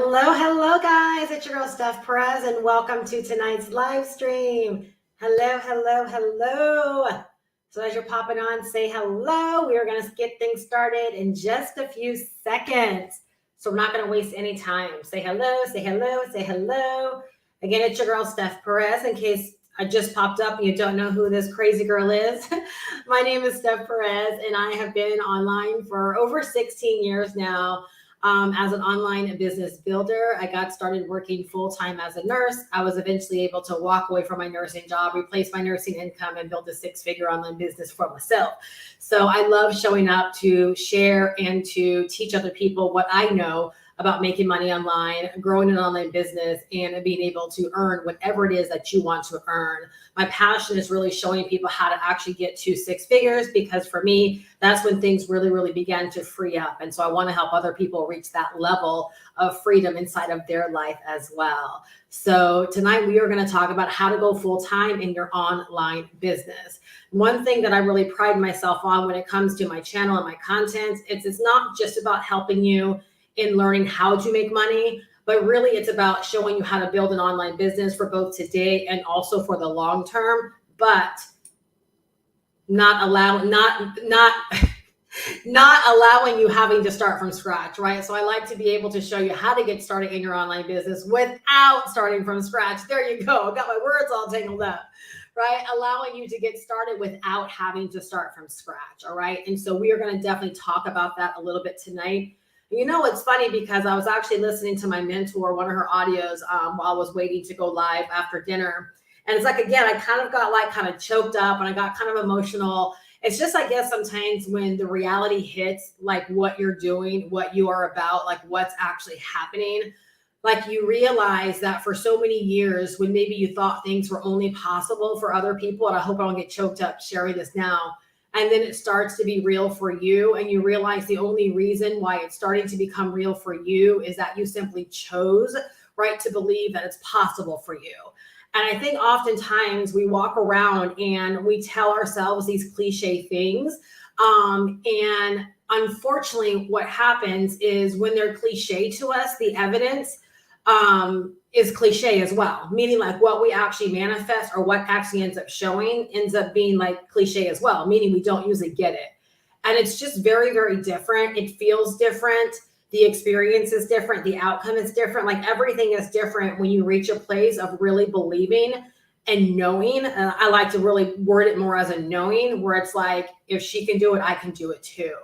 Hello, guys. It's your girl, Steph Perez, and welcome to tonight's live stream. Hello. So as you're popping on, say hello. We are going to get things started in just a few seconds. So we're not going to waste any time. Say hello. Again, it's your girl, Steph Perez, in case I just popped up and you don't know who this crazy girl is. My name is Steph Perez, and I have been online for over 16 years now. As an online business builder, I got started working full-time as a nurse. I was eventually able to walk away from my nursing job, replace my nursing income, and build a six-figure online business for myself. So I love showing up to share and to teach other people what I know about making money online, growing an online business, and being able to earn whatever it is that you want to earn. My passion is really showing people how to actually get to six figures, because for me, that's when things really began to free up. And so I want to help other people reach that level of freedom inside of their life as well. So tonight we are going to talk about how to go full-time in your online business. One thing that I really pride myself on when it comes to my channel and my content, it's not just about helping you in learning how to make money, but really it's about showing you how to build an online business for both today and also for the long term, but not allowing you having to start from scratch, right? So I like to be able to show you how to get started in your online business without starting from scratch. There you go. Got my words all tangled up, right? Allowing you to get started without having to start from scratch, all right? And so we are going to definitely talk about that a little bit tonight. You know, it's funny because I was actually listening to my mentor, one of her audios, while I was waiting to go live after dinner. And it's like, again, I kind of got kind of choked up and I got kind of emotional. It's just, I guess, sometimes when the reality hits, like what you're doing, what you are about, like what's actually happening, like you realize that for so many years when maybe you thought things were only possible for other people, and I hope I don't get choked up sharing this now, and then it starts to be real for you, and you realize the only reason why it's starting to become real for you is that you simply chose, right, to believe that it's possible for you. And I think oftentimes we walk around and we tell ourselves these cliche things. And unfortunately, what happens is when they're cliche to us, the evidence is cliche as well, meaning like what we actually manifest or what actually ends up showing ends up being like cliche as well, meaning we don't usually get it. And it's just very different. It feels different. The experience is different. The outcome is different. Like everything is different when you reach a place of really believing and knowing. I like to really word it more as a knowing, where it's like, if she can do it, I can do it too.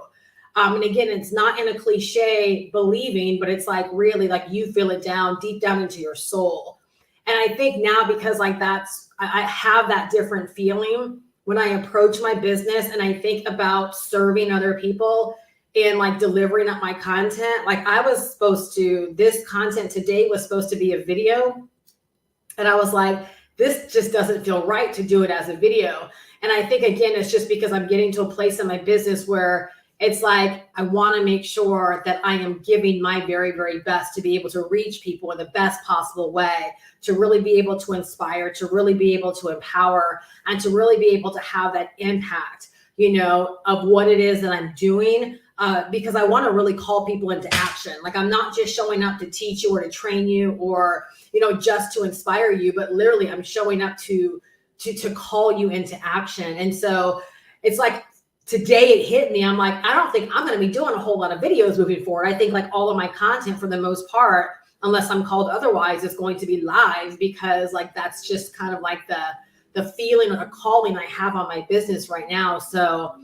And again, it's not in a cliche believing, but it's like really like you feel it down deep down into your soul. And I think now, because like I have that different feeling when I approach my business and I think about serving other people and like delivering up my content. Like this content today was supposed to be a video. And I was like, this just doesn't feel right to do it as a video. And I think, again, it's just because I'm getting to a place in my business where it's like, I want to make sure that I am giving my very best to be able to reach people in the best possible way, to really be able to inspire, to really be able to empower, and to really be able to have that impact, of what it is that I'm doing. Because I want to really call people into action. Like, I'm not just showing up to teach you or to train you or, just to inspire you, but literally I'm showing up to call you into action. And so it's like, today it hit me. I'm like, I don't think I'm going to be doing a whole lot of videos moving forward. I think like all of my content for the most part, unless I'm called otherwise, is going to be live, because like, that's just kind of like the feeling or the calling I have on my business right now. So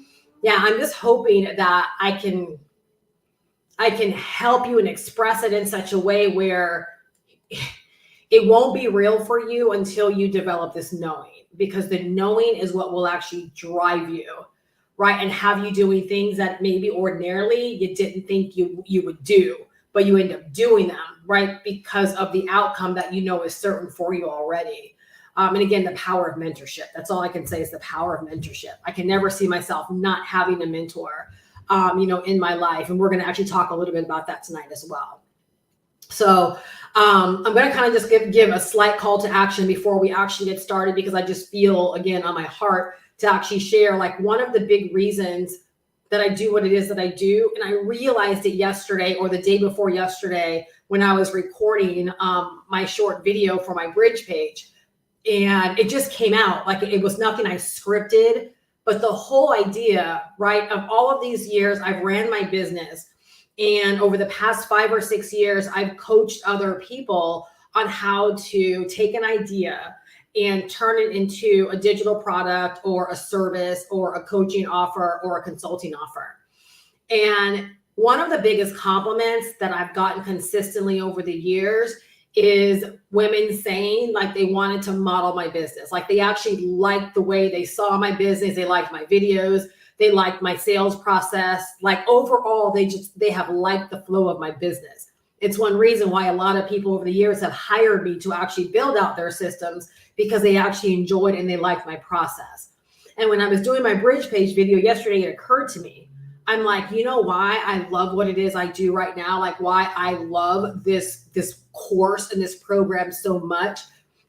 yeah, I'm just hoping that I can help you and express it in such a way where it won't be real for you until you develop this knowing, because the knowing is what will actually drive you, right? And have you doing things that maybe ordinarily you didn't think you would do, but you end up doing them, right? Because of the outcome that is certain for you already. And again, the power of mentorship. That's all I can say is the power of mentorship. I can never see myself not having a mentor, in my life. And we're going to actually talk a little bit about that tonight as well. So I'm going to kind of just give a slight call to action before we actually get started, because I just feel, again, on my heart to actually share, like, one of the big reasons that I do what it is that I do. And I realized it yesterday or the day before yesterday when I was recording my short video for my bridge page. And it just came out like it was nothing I scripted, but the whole idea, right, of all of these years I've ran my business. And over the past 5 or 6 years, I've coached other people on how to take an idea and turn it into a digital product or a service or a coaching offer or a consulting offer. And one of the biggest compliments that I've gotten consistently over the years is women saying like they wanted to model my business. Like they actually liked the way they saw my business. They liked my videos. They liked my sales process. Like overall, they have liked the flow of my business. It's one reason why a lot of people over the years have hired me to actually build out their systems, because they actually enjoyed and they liked my process. And when I was doing my bridge page video yesterday, it occurred to me, I'm like, you know why I love what it is I do right now? Like why I love this course and this program so much?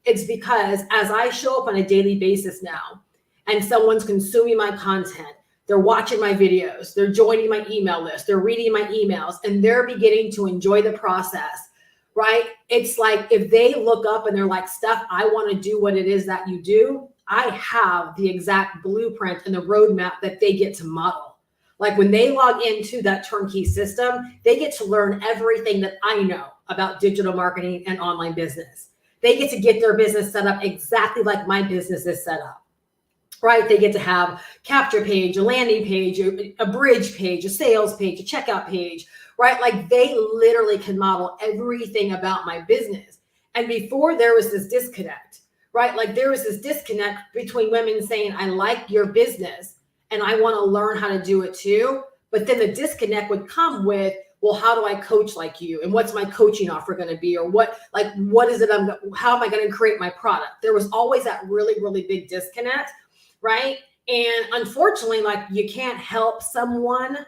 It's because as I show up on a daily basis now and someone's consuming my content, they're watching my videos, they're joining my email list, they're reading my emails, and they're beginning to enjoy the process, right? It's like if they look up and they're like, Steph, I want to do what it is that you do, I have the exact blueprint and the roadmap that they get to model. Like when they log into that turnkey system, they get to learn everything that I know about digital marketing and online business. They get to get their business set up exactly like my business is set up. Right? They get to have capture page, a landing page, a bridge page, a sales page, a checkout page, right? Like they literally can model everything about my business. And before there was this disconnect, right? Like there was this disconnect between women saying, I like your business and I want to learn how to do it too. But then the disconnect would come with, well, how do I coach like you? And what's my coaching offer going to be? Or what is it? How am I going to create my product? There was always that really, really big disconnect. Right. And unfortunately, like you can't help someone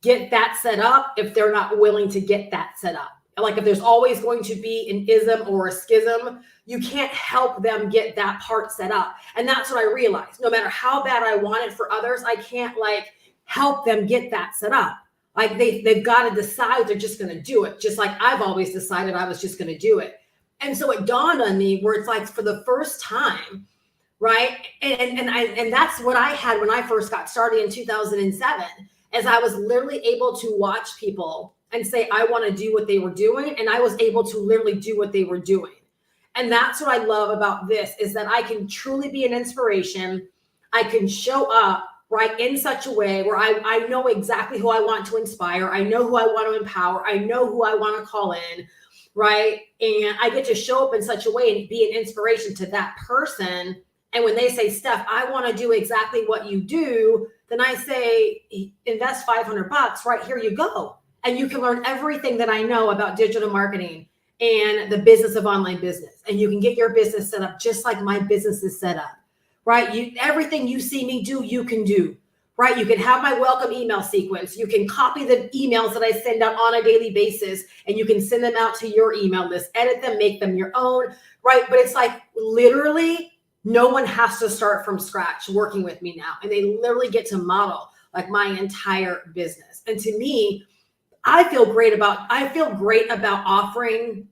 get that set up if they're not willing to get that set up. Like if there's always going to be an ism or a schism, you can't help them get that part set up. And that's what I realized. No matter how bad I want it for others, I can't like help them get that set up. Like they've got to decide they're just going to do it. Just like I've always decided I was just going to do it. And so it dawned on me where it's like for the first time, right? And that's what I had when I first got started in 2007, as I was literally able to watch people and say, I want to do what they were doing. And I was able to literally do what they were doing. And that's what I love about this, is that I can truly be an inspiration. I can show up right in such a way where I know exactly who I want to inspire. I know who I want to empower. I know who I want to call in, right? And I get to show up in such a way and be an inspiration to that person. And when they say, Steph, I want to do exactly what you do, then I say, invest $500, right? Here you go. And you can learn everything that I know about digital marketing and the business of online business. And you can get your business set up just like my business is set up, right? Everything you see me do, you can do, right? You can have my welcome email sequence. You can copy the emails that I send out on a daily basis, and you can send them out to your email list, edit them, make them your own, right? But it's like literally, no one has to start from scratch working with me now. And they literally get to model like my entire business. And to me, I feel great about offering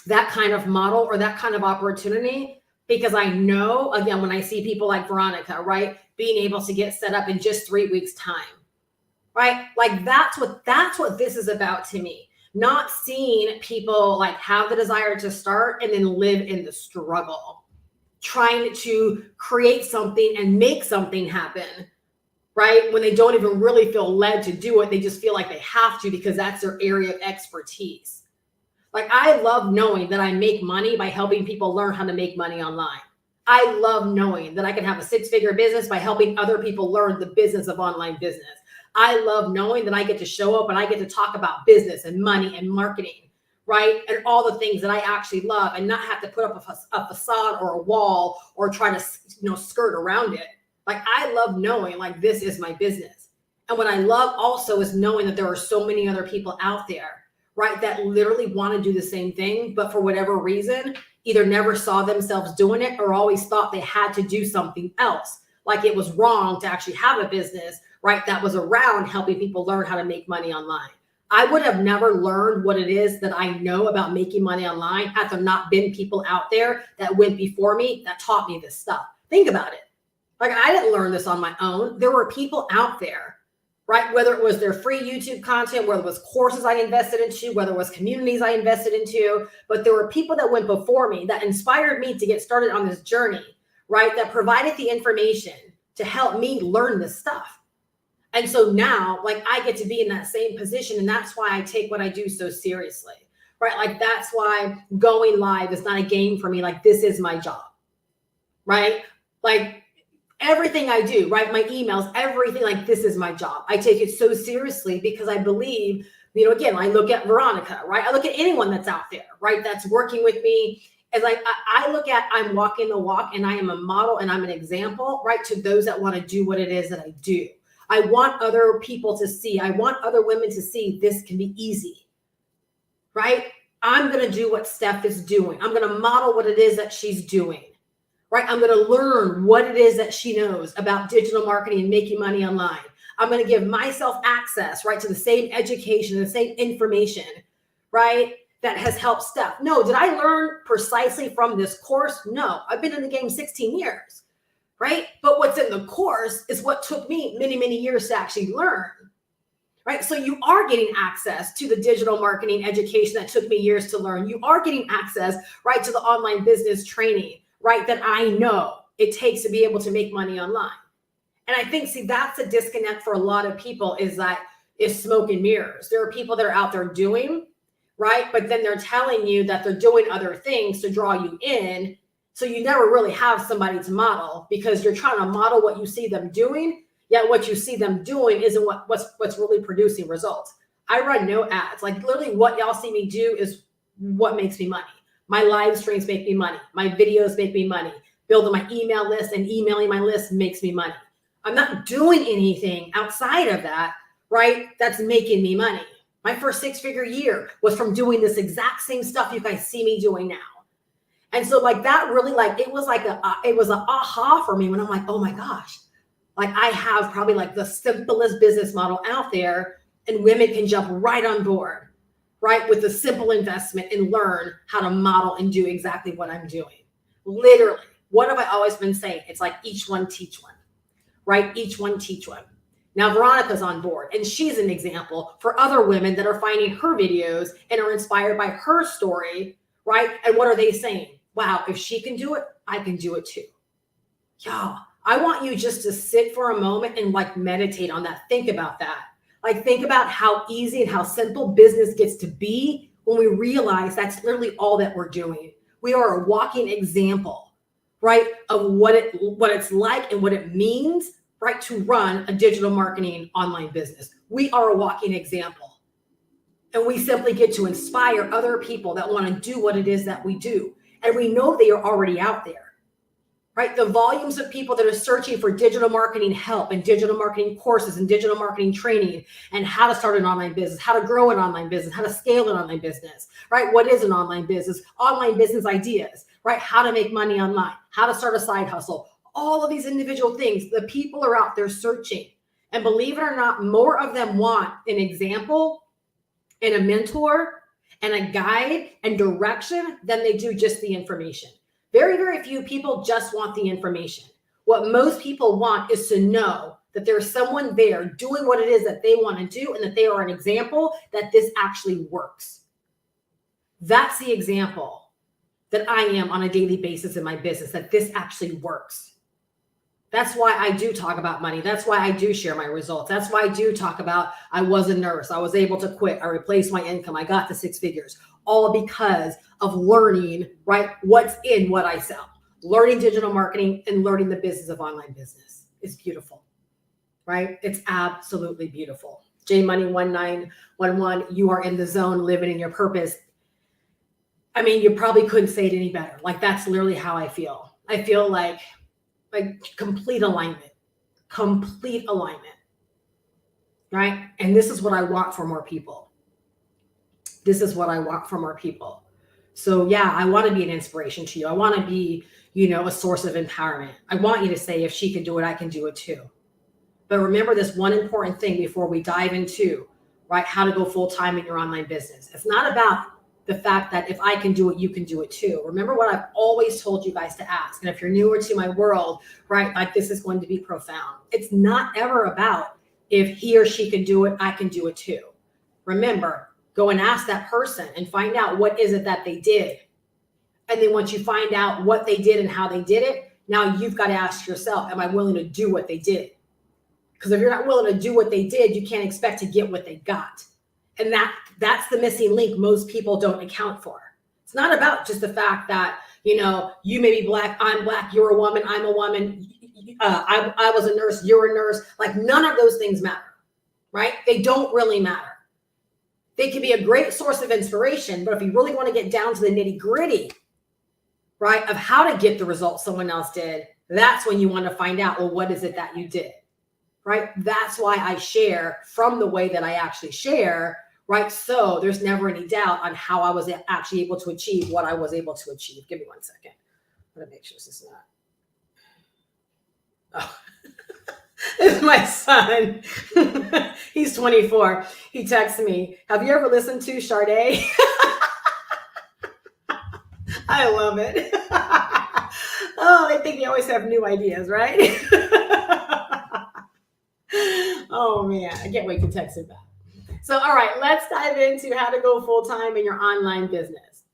that kind of model or that kind of opportunity, because I know, again, when I see people like Veronica, right, being able to get set up in just 3 weeks time, right? Like that's what this is about to me. Not seeing people like have the desire to start and then live in the struggle, trying to create something and make something happen, right? When they don't even really feel led to do it, they just feel like they have to because that's their area of expertise. Like I love knowing that I make money by helping people learn how to make money online. I love knowing that I can have a 6-figure business by helping other people learn the business of online business. I love knowing that I get to show up and I get to talk about business and money and marketing, right? And all the things that I actually love, and not have to put up a facade or a wall or try to, skirt around it. Like I love knowing like this is my business. And what I love also is knowing that there are so many other people out there, right, that literally want to do the same thing, but for whatever reason, either never saw themselves doing it or always thought they had to do something else. Like it was wrong to actually have a business, right? That was around helping people learn how to make money online. I would have never learned what it is that I know about making money online had there not been people out there that went before me that taught me this stuff. Think about it. Like, I didn't learn this on my own. There were people out there, right? Whether it was their free YouTube content, whether it was courses I invested into, whether it was communities I invested into, but there were people that went before me that inspired me to get started on this journey, right? That provided the information to help me learn this stuff. And so now, like, I get to be in that same position. And that's why I take what I do so seriously, right? Like, that's why going live is not a game for me. Like, this is my job, right? Like, everything I do, right? My emails, everything, like, this is my job. I take it so seriously because I believe, again, I look at Veronica, right? I look at anyone that's out there, right? That's working with me. As like, I look at, I'm walking the walk, and I am a model and I'm an example, right? To those that want to do what it is that I do. I want other people to see, I want other women to see this can be easy, right? I'm going to do what Steph is doing. I'm going to model what it is that she's doing, right? I'm going to learn what it is that she knows about digital marketing and making money online. I'm going to give myself access, right, to the same education, the same information, right, that has helped Steph. No, did I learn precisely from this course? No, I've been in the game 16 years. Right? But what's in the course is what took me many, many years to actually learn, right? So you are getting access to the digital marketing education that took me years to learn. You are getting access, right, to the online business training, right, that I know it takes to be able to make money online. And I think, see, that's a disconnect for a lot of people, is that it's smoke and mirrors. There are people that are out there doing, right? But then they're telling you that they're doing other things to draw you in. So you never really have somebody to model, because you're trying to model what you see them doing, yet what you see them doing isn't what's really producing results. I run no ads. Like, literally what y'all see me do is what makes me money. My live streams make me money. My videos make me money. Building my email list and emailing my list makes me money. I'm not doing anything outside of that, right? That's making me money. My first 6-figure year was from doing this exact same stuff you guys see me doing now. And so, like, that really, like, it was an aha for me when I'm like, oh my gosh, like, I have probably like the simplest business model out there, and women can jump right on board, right, with the simple investment and learn how to model and do exactly what I'm doing. Literally, what have I always been saying? It's like, each one teach one, right? Each one teach one. Now, Veronica's on board, and she's an example for other women that are finding her videos and are inspired by her story, right? And what are they saying? Wow, if she can do it, I can do it too. Y'all, I want you just to sit for a moment and, like, meditate on that. Think about that. Like, think about how easy and how simple business gets to be when we realize that's literally all that we're doing. We are a walking example, right, of what it's like and what it means, right, to run a digital marketing online business. We are a walking example. And we simply get to inspire other people that want to do what it is that we do. And we know they are already out there, right? The volumes of people that are searching for digital marketing help and digital marketing courses and digital marketing training and how to start an online business, how to grow an online business, how to scale an online business, right? What is an online business? Online business ideas, right? How to make money online, how to start a side hustle, all of these individual things. The people are out there searching. And believe it or not, more of them want an example and a mentor and a guide and direction than they do just the information. Very, very few people just want the information. What most people want is to know that there's someone there doing what it is that they want to do, and that they are an example that this actually works. That's the example that I am on a daily basis in my business, that this actually works. That's why I do talk about money. That's why I do share my results. That's why I do talk about, I was a nurse. I was able to quit. I replaced my income. I got to 6 figures, all because of learning, right, what's in what I sell. Learning digital marketing and learning the business of online business. It's beautiful, right? It's absolutely beautiful. JMoney1911, you are in the zone, living in your purpose. I mean, you probably couldn't say it any better. Like, that's literally how I feel. I feel like complete alignment, right? And this is what I want for more people. This is what I want for more people. So yeah, I want to be an inspiration to you. I want to be, a source of empowerment. I want you to say, if she can do it, I can do it too. But remember this one important thing before we dive into, right, how to go full-time in your online business. It's not about the fact that if I can do it, you can do it too. Remember what I've always told you guys to ask. And if you're newer to my world, right, like this is going to be profound. It's not ever about if he or she can do it, I can do it too. Remember, go and ask that person and find out what is it that they did. And then once you find out what they did and how they did it, now you've got to ask yourself, am I willing to do what they did? Because if you're not willing to do what they did, you can't expect to get what they got. And that's the missing link most people don't account for. It's not about just the fact that, you know, you may be black, I'm black, you're a woman, I'm a woman, I was a nurse, you're a nurse. Like none of those things matter, right? They don't really matter. They can be a great source of inspiration, but if you really want to get down to the nitty gritty, right, of how to get the results someone else did, that's when you want to find out, well, what is it that you did, right? That's why I share from the way that I actually share, right? So there's never any doubt on how I was actually able to achieve what I was able to achieve. Give me 1 second. I'm going to make sure this is not. Oh, this is my son. He's 24. He texts me, have you ever listened to Sade? I love it. Oh, they think they always have new ideas, right? Oh man, I can't wait to text him back. So, all right, let's dive into how to go full-time in your online business.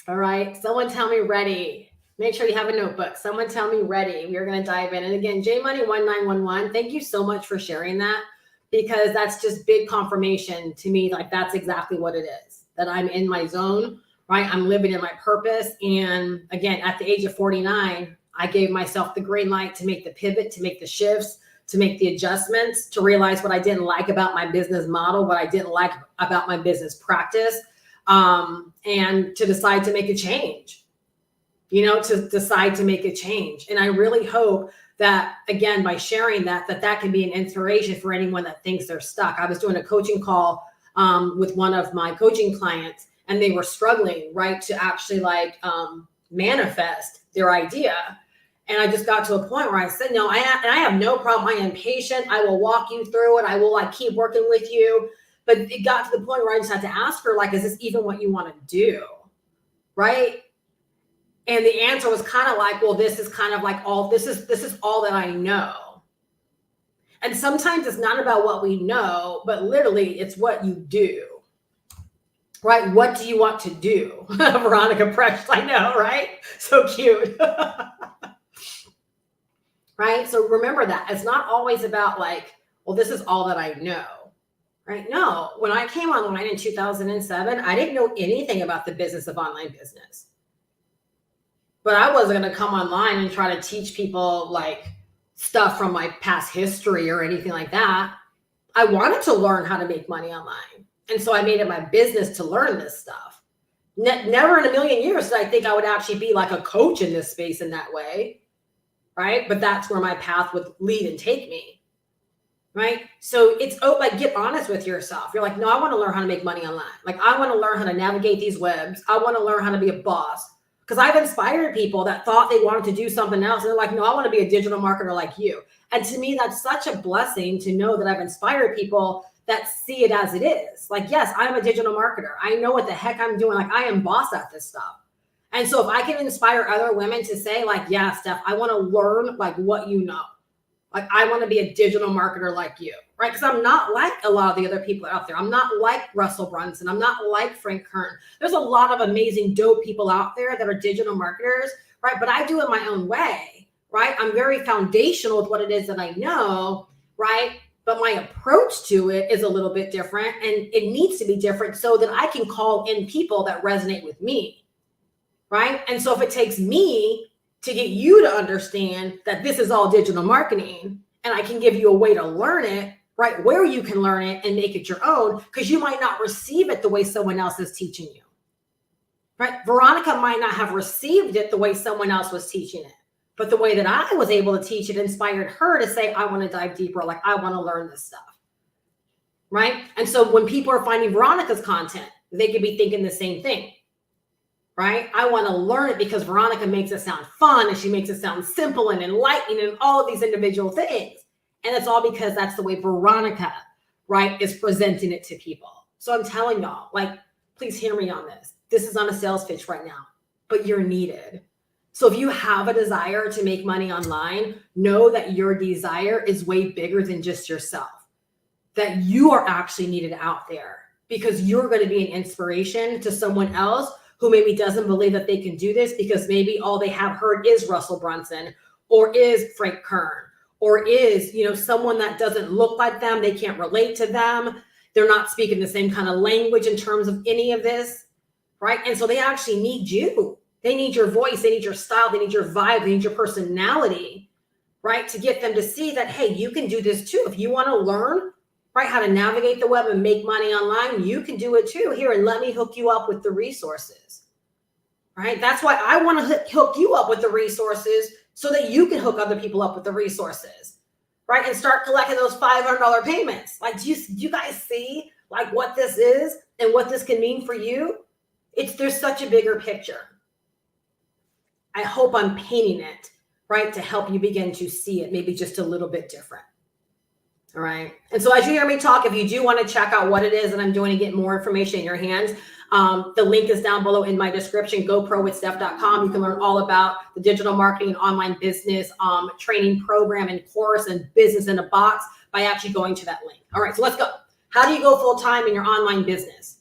All right, someone tell me ready. Make sure you have a notebook. Someone tell me ready. We are going to dive in. And again, JMoney1911, thank you so much for sharing that, because that's just big confirmation to me. Like that's exactly what it is, that I'm in my zone, right? I'm living in my purpose. And again, at the age of 49, I gave myself the green light to make the pivot, to make the shifts, to make the adjustments, to realize what I didn't like about my business model, what I didn't like about my business practice, and to decide to make a change, you know, to decide to make a change. And I really hope that, again, by sharing that can be an inspiration for anyone that thinks they're stuck. I was doing a coaching call with one of my coaching clients, and they were struggling, right, to actually like manifest their idea. And I just got to a point where I said, no, I have no problem. I am patient. I will walk you through it. I will like keep working with you. But it got to the point where I just had to ask her, like, is this even what you want to do? Right. And the answer was kind of like, well, this is kind of like this is all that I know. And sometimes it's not about what we know, but literally it's what you do. Right? What do you want to do? Veronica Presh, I know, right? So cute. Right? So remember that. It's not always about like, well, this is all that I know. Right? No. When I came online in 2007, I didn't know anything about the business of online business. But I wasn't going to come online and try to teach people like stuff from my past history or anything like that. I wanted to learn how to make money online. And so I made it my business to learn this stuff. Never in a million years did I think I would actually be like a coach in this space in that way. Right? But that's where my path would lead and take me. Right? So it's like, get honest with yourself. You're like, no, I want to learn how to make money online. Like, I want to learn how to navigate these webs. I want to learn how to be a boss. Because I've inspired people that thought they wanted to do something else. And they're like, no, I want to be a digital marketer like you. And to me, that's such a blessing to know that I've inspired people that see it as it is. Like, yes, I'm a digital marketer. I know what the heck I'm doing. Like, I am boss at this stuff. And so if I can inspire other women to say like, yeah, Steph, I want to learn like what you know. Like, I want to be a digital marketer like you, right? Because I'm not like a lot of the other people out there. I'm not like Russell Brunson. I'm not like Frank Kern. There's a lot of amazing, dope people out there that are digital marketers, right? But I do it my own way, right? I'm very foundational with what it is that I know, right? But my approach to it is a little bit different, and it needs to be different so that I can call in people that resonate with me, right? And so if it takes me to get you to understand that this is all digital marketing, and I can give you a way to learn it, right, where you can learn it and make it your own, because you might not receive it the way someone else is teaching you, right? Veronica might not have received it the way someone else was teaching it, but the way that I was able to teach it inspired her to say, I want to dive deeper. Like, I want to learn this stuff, right? And so when people are finding Veronica's content, they could be thinking the same thing. Right? I want to learn it because Veronica makes it sound fun, and she makes it sound simple and enlightening and all of these individual things. And it's all because that's the way Veronica, right, is presenting it to people. So I'm telling y'all, like, please hear me on this. This is not a sales pitch right now, but you're needed. So if you have a desire to make money online, know that your desire is way bigger than just yourself, that you are actually needed out there because you're going to be an inspiration to someone else who maybe doesn't believe that they can do this because maybe all they have heard is Russell Brunson or is Frank Kern or is, someone that doesn't look like them. They can't relate to them. They're not speaking the same kind of language in terms of any of this, right? And so they actually need you. They need your voice. They need your style. They need your vibe. They need your personality, right? To get them to see that, hey, you can do this too. If you want to learn, right, how to navigate the web and make money online, you can do it too. Here, and let me hook you up with the resources, right? That's why I want to hook you up with the resources so that you can hook other people up with the resources, right? And start collecting those $500 payments. Like, do you guys see like what this is and what this can mean for you? There's such a bigger picture. I hope I'm painting it, right, to help you begin to see it maybe just a little bit different. All right. And so as you hear me talk, if you do want to check out what it is that I'm doing to get more information in your hands, the link is down below in my description, goprowithsteph.com. You can learn all about the digital marketing and online business training program and course and business in a box by actually going to that link. All right, so let's go. How do you go full time in your online business?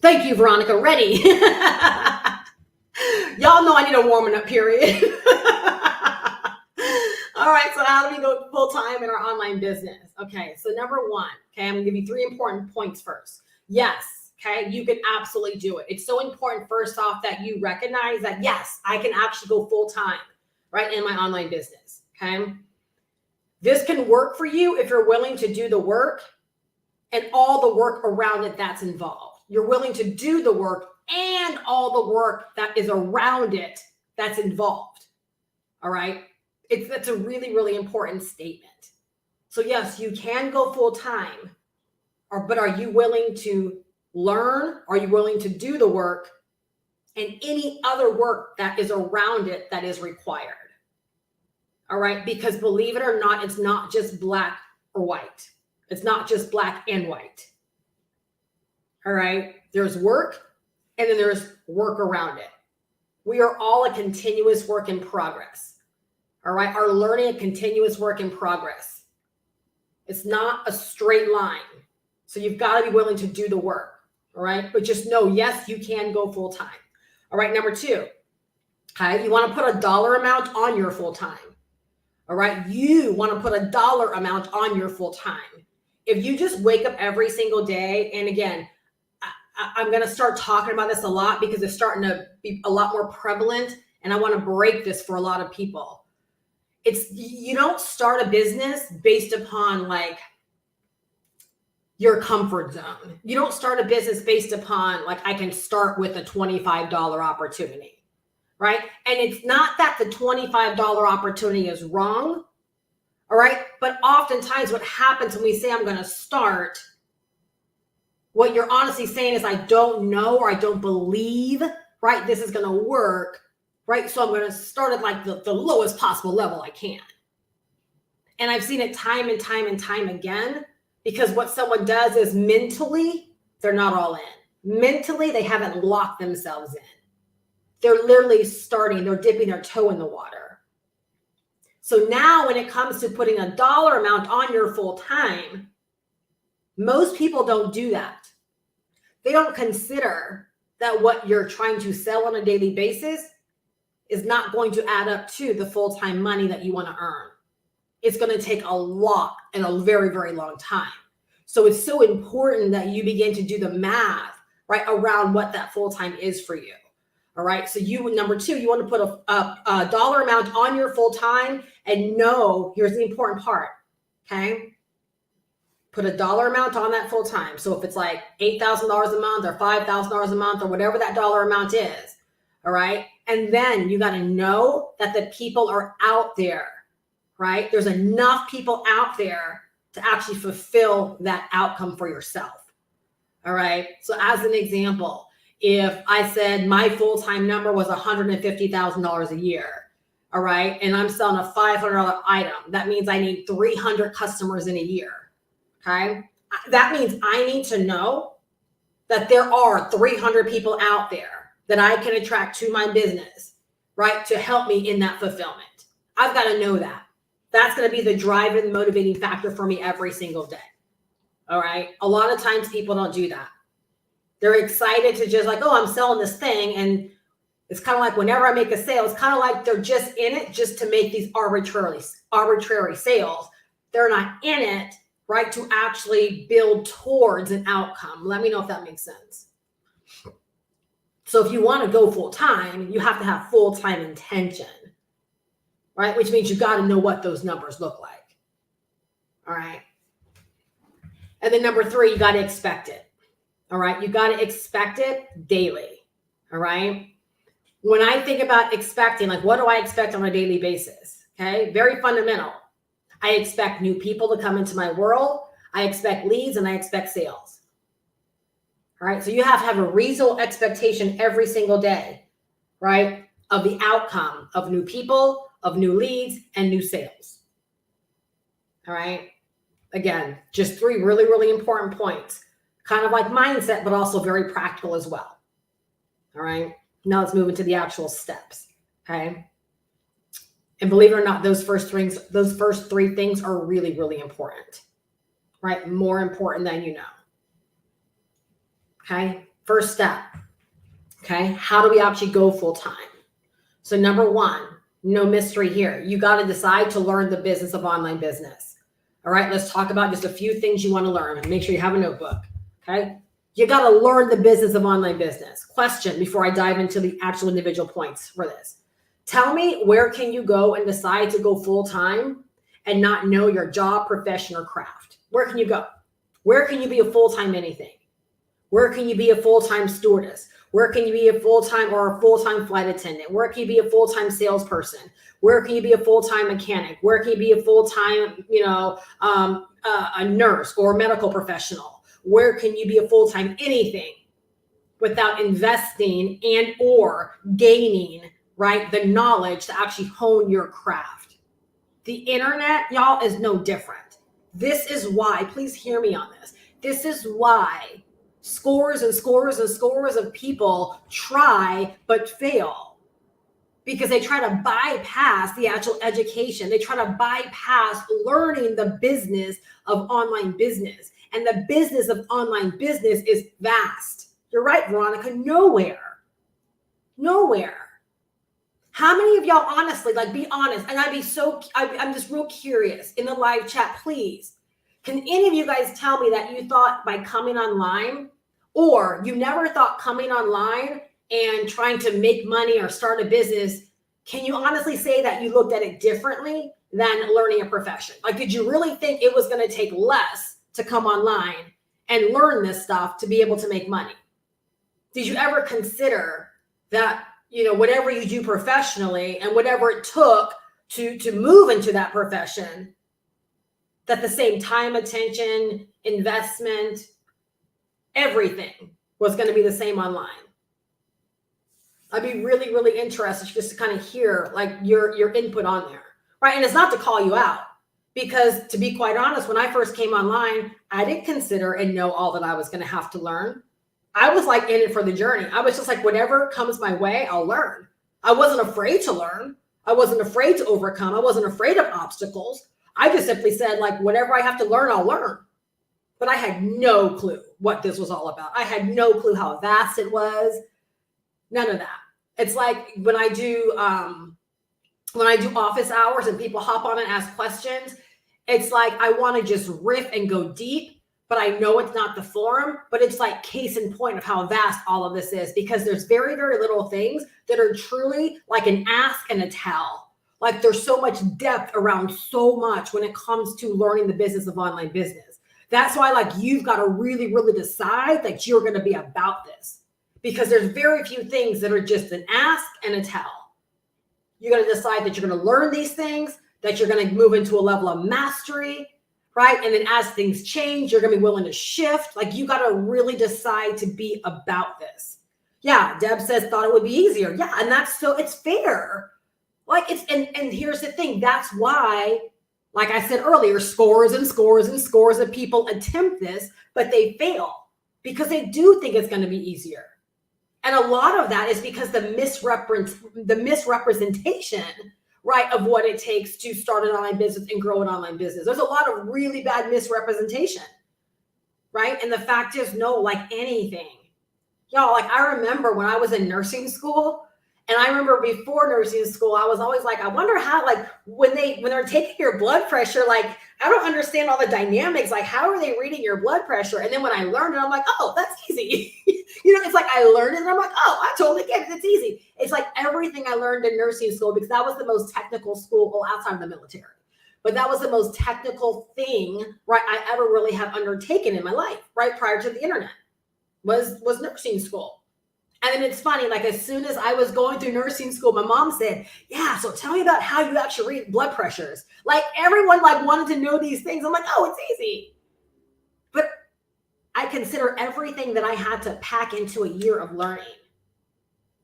Thank you, Veronica. Ready? Y'all know I need a warming up period. All right, so how do we go full time in our online business? Okay, so number one, okay, I'm gonna give you 3 important points first. Yes, okay, you can absolutely do it. It's so important, first off, that you recognize that, yes, I can actually go full time, right, in my online business, okay? This can work for you if you're willing to do the work and all the work around it that's involved. You're willing to do the work and all the work that is around it that's involved, all right? That's a really, really important statement. So yes, you can go full time, but are you willing to learn? Are you willing to do the work and any other work that is around it that is required? All right, because believe it or not, it's not just black or white. It's not just black and white. All right, there's work and then there's work around it. We are all a continuous work in progress. All right, our learning, a continuous work in progress. It's not a straight line. So you've got to be willing to do the work. All right, but just know, yes, you can go full time. All right, number 2, okay, you want to put a dollar amount on your full time. All right, you want to put a dollar amount on your full time. If you just wake up every single day, and again, I'm going to start talking about this a lot because it's starting to be a lot more prevalent, and I want to break this for a lot of people. You don't start a business based upon like your comfort zone. You don't start a business based upon like, I can start with a $25 opportunity, right? And it's not that the $25 opportunity is wrong, all right? But oftentimes what happens when we say I'm going to start, what you're honestly saying is I don't know or I don't believe, right, this is going to work. Right? So I'm going to start at like the lowest possible level I can. And I've seen it time and time and time again, because what someone does is mentally, they're not all in. Mentally, they haven't locked themselves in. They're literally starting, they're dipping their toe in the water. So now when it comes to putting a dollar amount on your full time, most people don't do that. They don't consider that what you're trying to sell on a daily basis is not going to add up to the full-time money that you want to earn. It's going to take a lot and a very, very long time. So it's so important that you begin to do the math, right, around what that full-time is for you. All right. So number 2, you want to put a dollar amount on your full-time and know, here's the important part. Okay. Put a dollar amount on that full-time. So if it's like $8,000 a month or $5,000 a month or whatever that dollar amount is. All right. And then you got to know that the people are out there, right? There's enough people out there to actually fulfill that outcome for yourself. All right. So as an example, if I said my full-time number was $150,000 a year, all right, and I'm selling a $500 item, that means I need 300 customers in a year, okay? That means I need to know that there are 300 people out there that I can attract to my business, right, to help me in that fulfillment. I've got to know that. That's going to be the driving and motivating factor for me every single day. All right. A lot of times people don't do that. They're excited to just like, oh, I'm selling this thing. And it's kind of like whenever I make a sale, it's kind of like they're just in it just to make these arbitrary sales. They're not in it, right, to actually build towards an outcome. Let me know if that makes sense. So if you want to go full time, you have to have full-time intention, right? Which means you got to know what those numbers look like. All right. And then number 3, you got to expect it. All right. You got to expect it daily. All right. When I think about expecting, like, what do I expect on a daily basis? Okay. Very fundamental. I expect new people to come into my world. I expect leads and I expect sales. All right. So you have to have a reasonable expectation every single day, right, of the outcome of new people, of new leads, and new sales. All right. Again, just 3 really, really important points, kind of like mindset, but also very practical as well. All right. Now let's move into the actual steps. Okay. And believe it or not, those first 3 things are really, really important, right? More important than you know. Okay. First step. Okay. How do we actually go full time? So number 1, no mystery here. You got to decide to learn the business of online business. All right. Let's talk about just a few things you want to learn. Make sure you have a notebook. Okay. You got to learn the business of online business. Question before I dive into the actual individual points for this. Tell me, where can you go and decide to go full time and not know your job, profession, or craft? Where can you go? Where can you be a full-time anything? Where can you be a full-time stewardess? Where can you be a full-time or a full-time flight attendant? Where can you be a full-time salesperson? Where can you be a full-time mechanic? Where can you be a full-time, a nurse or a medical professional? Where can you be a full-time anything without investing and or gaining, right, the knowledge to actually hone your craft? The internet, y'all, is no different. This is why, please hear me on this. This is why scores and scores and scores of people try but fail, because they try to bypass the actual education. They try to bypass learning the business of online business. And the business of online business is vast. You're right, Veronica, nowhere. How many of y'all, honestly, like, be honest, and I'm just real curious in the live chat, please. Can any of you guys tell me that you thought by coming online, or you never thought coming online and trying to make money or start a business, can you honestly say that you looked at it differently than learning a profession? Like, did you really think it was going to take less to come online and learn this stuff to be able to make money? Did you ever consider that, whatever you do professionally and whatever it took to move into that profession, that the same time, attention, investment, everything was going to be the same online? I'd be really, really interested just to kind of hear like your input on there, right? And it's not to call you out, because to be quite honest, when I first came online, I didn't consider and know all that I was going to have to learn. I was like in it for the journey. I was just like, whatever comes my way, I'll learn. I wasn't afraid to learn. I wasn't afraid to overcome. I wasn't afraid of obstacles. I just simply said, like, whatever I have to learn, I'll learn. But I had no clue what this was all about. I had no clue how vast it was. None of that. It's like when I do office hours and people hop on and ask questions, it's like I want to just riff and go deep, but I know it's not the forum. But it's like case in point of how vast all of this is, because there's very, very little things that are truly like an ask and a tell. Like, there's so much depth around so much when it comes to learning the business of online business. That's why, like, you've got to really, really decide that you're going to be about this, because there's very few things that are just an ask and a tell. You're going to decide that you're going to learn these things, that you're going to move into a level of mastery, right? And then as things change, you're going to be willing to shift. Like, you got to really decide to be about this. Yeah, Deb says, thought it would be easier. Yeah, and it's fair. Like and here's the thing. That's why, like I said earlier, scores and scores and scores of people attempt this, but they fail because they do think it's going to be easier. And a lot of that is because the misrepresentation, right, of what it takes to start an online business and grow an online business. There's a lot of really bad misrepresentation, right? And the fact is, no, like anything. Y'all, like I remember when I was in nursing school, and I remember before nursing school, I was always like, I wonder how, like when they're taking your blood pressure, like I don't understand all the dynamics. Like, how are they reading your blood pressure? And then when I learned it, I'm like, oh, that's easy. It's like I learned it and I'm like, oh, I totally get it. It's easy. It's like everything I learned in nursing school, because that was the most technical school outside of the military. But that was the most technical thing, right, I ever really have undertaken in my life, right, prior to the internet, was nursing school. And then it's funny, like as soon as I was going through nursing school, my mom said, yeah, so tell me about how you actually read blood pressures. Like everyone like wanted to know these things. I'm like, oh, it's easy. But I consider everything that I had to pack into a year of learning,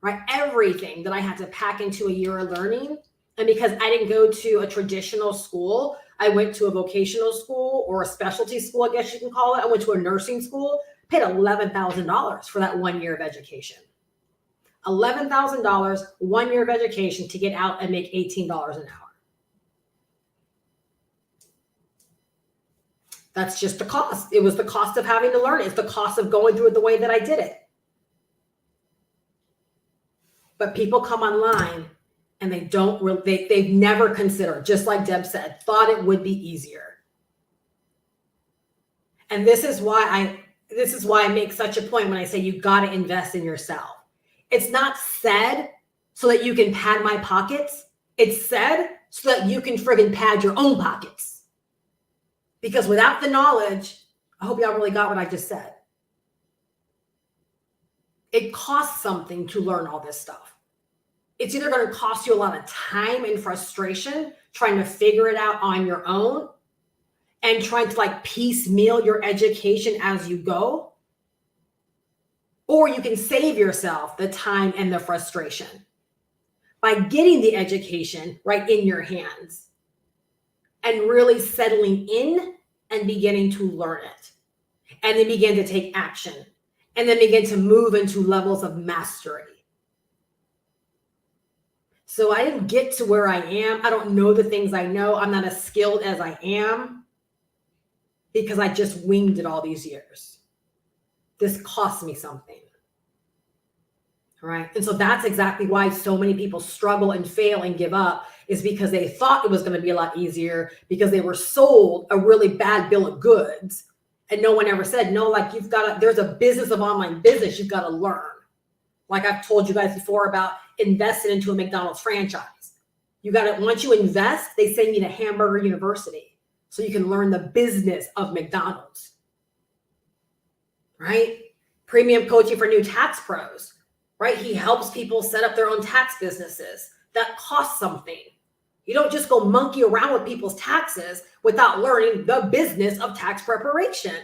right? Everything that I had to pack into a year of learning. And because I didn't go to a traditional school, I went to a vocational school or a specialty school, I guess you can call it. I went to a nursing school, paid $11,000 for that 1 year of education. $11,000, 1 year of education to get out and make $18 an hour. That's just the cost. It was the cost of having to learn it. It's the cost of going through it the way that I did it. But people come online and they've never considered, just like Deb said, thought it would be easier. And this is why I make such a point when I say you got to invest in yourself. It's not said so that you can pad my pockets. It's said so that you can friggin' pad your own pockets. Because without the knowledge, I hope y'all really got what I just said. It costs something to learn all this stuff. It's either going to cost you a lot of time and frustration trying to figure it out on your own and trying to like piecemeal your education as you go. Or you can save yourself the time and the frustration by getting the education right in your hands and really settling in and beginning to learn it. And then begin to take action and then begin to move into levels of mastery. So I didn't get to where I am. I don't know the things I know. I'm not as skilled as I am because I just winged it all these years. This cost me something. All right. And so that's exactly why so many people struggle and fail and give up, is because they thought it was going to be a lot easier because they were sold a really bad bill of goods. And no one ever said, no, like there's a business of online business you've got to learn. Like I've told you guys before about investing into a McDonald's franchise. Once you invest, they send you to Hamburger University so you can learn the business of McDonald's. Right? Premium coaching for new tax pros. Right? He helps people set up their own tax businesses. That costs something. You don't just go monkey around with people's taxes without learning the business of tax preparation.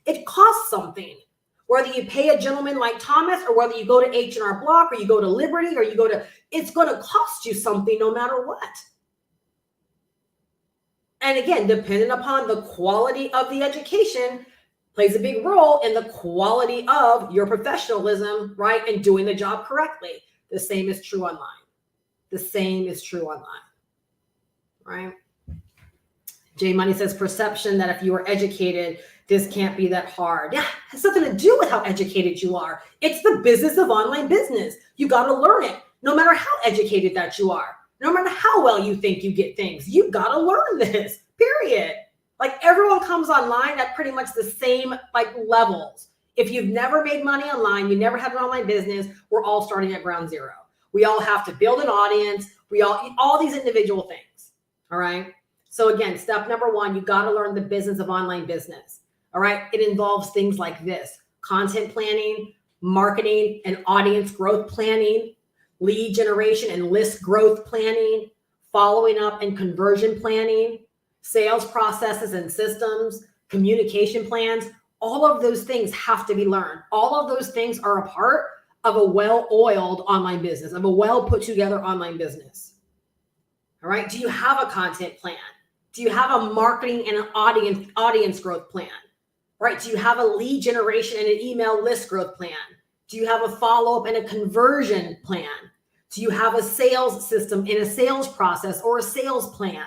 It costs something. Whether you pay a gentleman like Thomas or whether you go to H&R Block or you go to Liberty or it's going to cost you something no matter what. And again, depending upon the quality of the education, plays a big role in the quality of your professionalism, right? And doing the job correctly. The same is true online. The same is true online, right? J Money says perception that if you are educated, this can't be that hard. Yeah, it has something to do with how educated you are. It's the business of online business. You got to learn it, no matter how educated that you are, no matter how well you think you get things. You got to learn this, period. Like everyone comes online at pretty much the same like levels. If you've never made money online, you never had an online business, we're all starting at ground zero. We all have to build an audience. All these individual things. All right. So again, step number one, you got to learn the business of online business. All right. It involves things like this: content planning, marketing and audience growth planning, lead generation and list growth planning, following up and conversion planning, sales processes and systems, communication plans. All of those things have to be learned. All of those things are a part of a well-oiled online business, of a well put together online business. All right. Do you have a content plan? Do you have a marketing and an audience growth plan? Right? Do you have a lead generation and an email list growth plan? Do you have a follow-up and a conversion plan? Do you have a sales system in a sales process or a sales plan?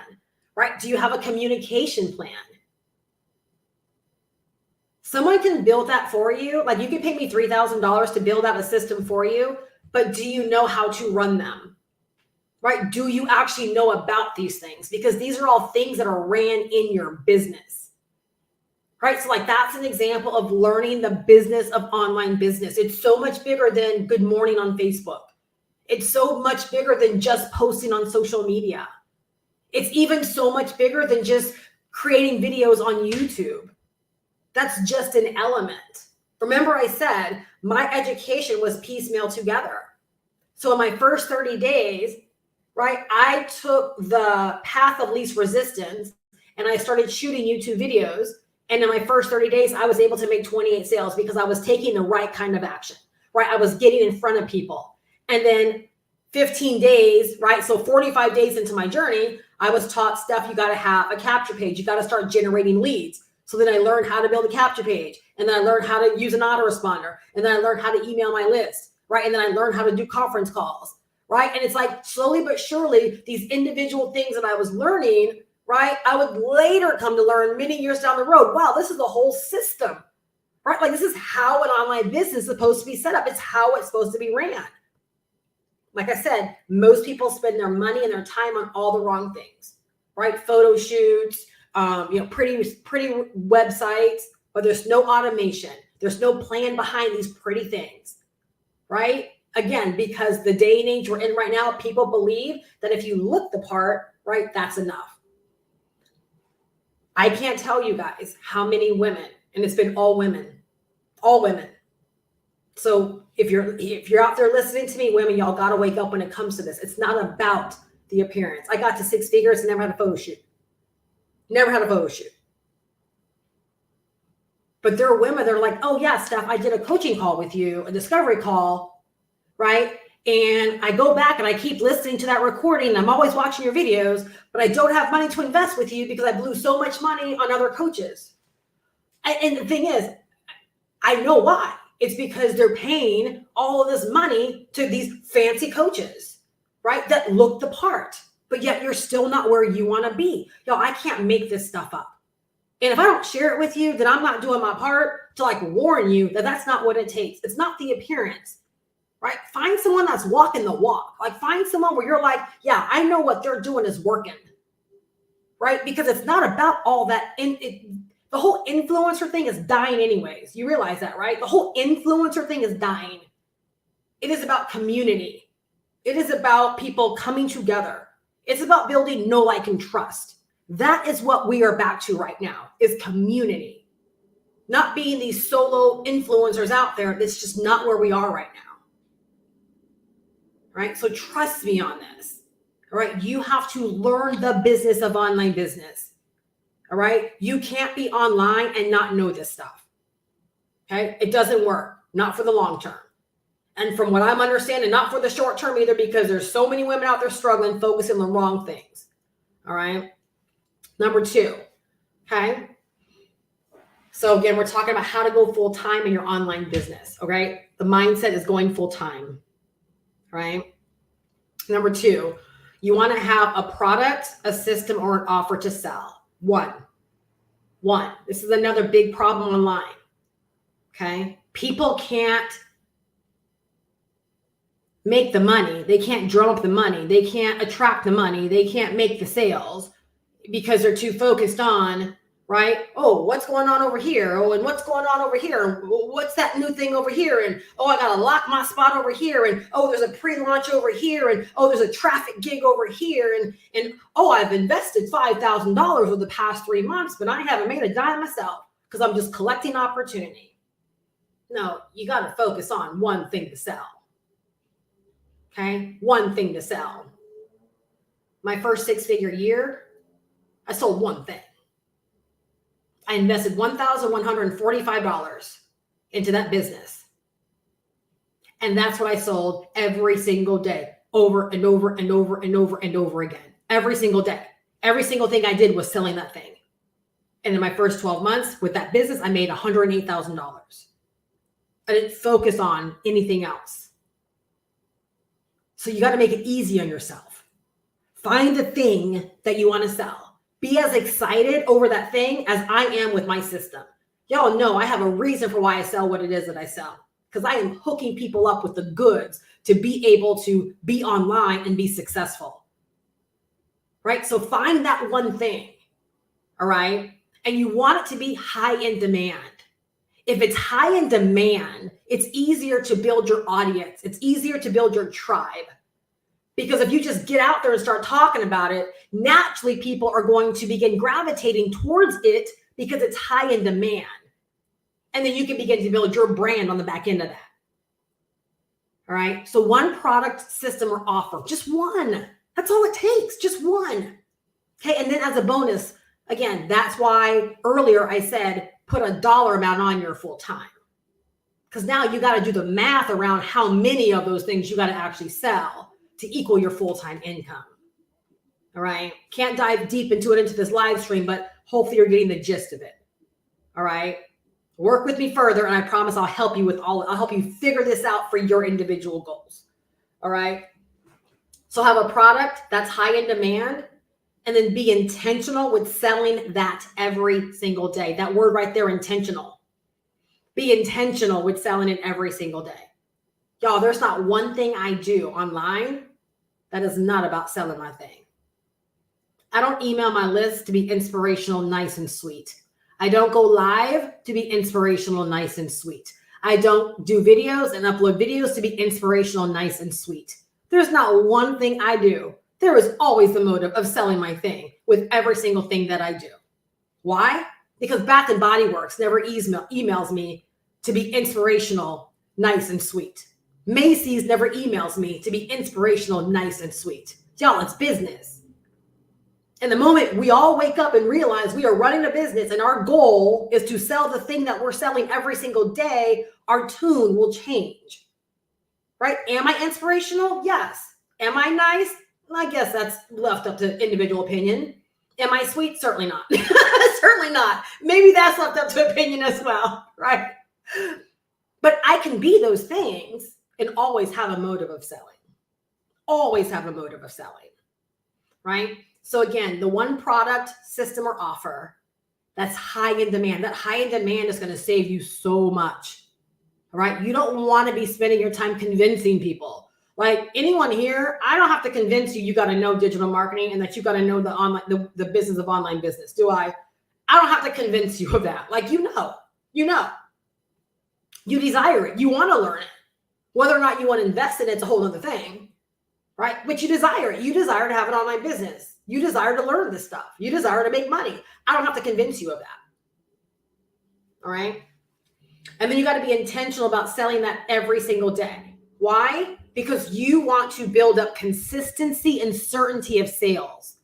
Right? Do you have a communication plan? Someone can build that for you. Like, you can pay me $3,000 to build out a system for you, but do you know how to run them? Right? Do you actually know about these things? Because these are all things that are ran in your business. Right? So like, that's an example of learning the business of online business. It's so much bigger than good morning on Facebook. It's so much bigger than just posting on social media. It's even so much bigger than just creating videos on YouTube. That's just an element. Remember, I said my education was piecemeal together. So in my first 30 days, right, I took the path of least resistance and I started shooting YouTube videos. And in my first 30 days, I was able to make 28 sales because I was taking the right kind of action, right? I was getting in front of people. And then 15 days, right? So 45 days into my journey, I was taught, Steph, you got to have a capture page. You got to start generating leads. So then I learned how to build a capture page. And then I learned how to use an autoresponder. And then I learned how to email my list, right? And then I learned how to do conference calls, right? And it's like, slowly but surely, these individual things that I was learning, right, I would later come to learn many years down the road, wow, this is the whole system, right? Like, this is how an online business is supposed to be set up. It's how it's supposed to be ran. Like I said, most people spend their money and their time on all the wrong things, right? Photo shoots, pretty websites, but there's no automation. There's no plan behind these pretty things, right? Again, because the day and age we're in right now, people believe that if you look the part, right, that's enough. I can't tell you guys how many women, and it's been all women. So if you're out there listening to me, women, y'all got to wake up when it comes to this. It's not about the appearance. I got to 6 figures and never had a photo shoot. But there are women that are like, oh yeah, Steph, I did a coaching call with you, a discovery call, right? And I go back and I keep listening to that recording. I'm always watching your videos, but I don't have money to invest with you because I blew so much money on other coaches. And the thing is, I know why. It's because they're paying all of this money to these fancy coaches, right? That look the part, but yet you're still not where you want to be. Yo, I can't make this stuff up. And if I don't share it with you, then I'm not doing my part to like warn you that that's not what it takes. It's not the appearance, right? Find someone that's walking the walk. Like, find someone where you're like, yeah, I know what they're doing is working, right? Because it's not about all that. The whole influencer thing is dying anyways. You realize that, right? The whole influencer thing is dying. It is about community. It is about people coming together. It's about building know, like, and trust. That is what we are back to right now, is community. Not being these solo influencers out there. That's just not where we are right now. Right? So trust me on this. All right? You have to learn the business of online business. All right. You can't be online and not know this stuff. Okay. It doesn't work. Not for the long term. And from what I'm understanding, not for the short term either, because there's so many women out there struggling, focusing on the wrong things. All right. Number 2. Okay. So again, we're talking about how to go full time in your online business. Okay. The mindset is going full time. Right. Number 2, you want to have a product, a system, or an offer to sell. One. This is another big problem online. Okay. People can't make the money. They can't drum up the money. They can't attract the money. They can't make the sales because they're too focused on, right? Oh, what's going on over here? Oh, and what's going on over here? What's that new thing over here? And oh, I got to lock my spot over here. And oh, there's a pre-launch over here. And oh, there's a traffic gig over here. And oh, I've invested $5,000 over the past 3 months, but I haven't made a dime myself because I'm just collecting opportunity. No, you got to focus on one thing to sell. Okay. One thing to sell. My first 6-figure year, I sold one thing. I invested $1,145 into that business. And that's what I sold every single day, over and over and over and over and over again, every single day. Every single thing I did was selling that thing. And in my first 12 months with that business, I made $108,000. I didn't focus on anything else. So you got to make it easy on yourself. Find the thing that you want to sell. Be as excited over that thing as I am with my system. Y'all know I have a reason for why I sell what it is that I sell, because I am hooking people up with the goods to be able to be online and be successful. Right? So find that one thing. All right. And you want it to be high in demand. If it's high in demand, it's easier to build your audience. It's easier to build your tribe. Because if you just get out there and start talking about it, naturally people are going to begin gravitating towards it because it's high in demand. And then you can begin to build your brand on the back end of that. All right. So one product, system, or offer, just one. That's all it takes. Just one. Okay. And then as a bonus, again, that's why earlier I said, put a dollar amount on your full time. Because now you got to do the math around how many of those things you got to actually sell to equal your full-time income. All right. Can't dive deep into this live stream, but hopefully you're getting the gist of it. All right. Work with me further, and I promise I'll help you I'll help you figure this out for your individual goals. All right. So have a product that's high in demand, and then be intentional with selling that every single day. That word right there, intentional. Be intentional with selling it every single day. Y'all, there's not one thing I do online that is not about selling my thing. I don't email my list to be inspirational, nice, and sweet. I don't go live to be inspirational, nice, and sweet. I don't do videos and upload videos to be inspirational, nice, and sweet. There's not one thing I do. There is always the motive of selling my thing with every single thing that I do. Why? Because Bath and Body Works never emails me to be inspirational, nice, and sweet. Macy's never emails me to be inspirational, nice, and sweet. Y'all, it's business. And the moment we all wake up and realize we are running a business and our goal is to sell the thing that we're selling every single day, our tune will change. Right? Am I inspirational? Yes. Am I nice? I guess that's left up to individual opinion. Am I sweet? Certainly not. Certainly not. Maybe that's left up to opinion as well, right? But I can be those things and always have a motive of selling. Always have a motive of selling, right? So again, the one product, system, or offer that's high in demand. That high in demand is going to save you so much, all right? You don't want to be spending your time convincing people. Like anyone here, I don't have to convince you got to know digital marketing and that you got to know the business of online business, do I? I don't have to convince you of that. Like, you know, you desire it. You want to learn it. Whether or not you want to invest in it's a whole other thing, right? But you desire it. You desire to have an online business. You desire to learn this stuff. You desire to make money. I don't have to convince you of that. All right. And then you got to be intentional about selling that every single day. Why? Because you want to build up consistency and certainty of sales.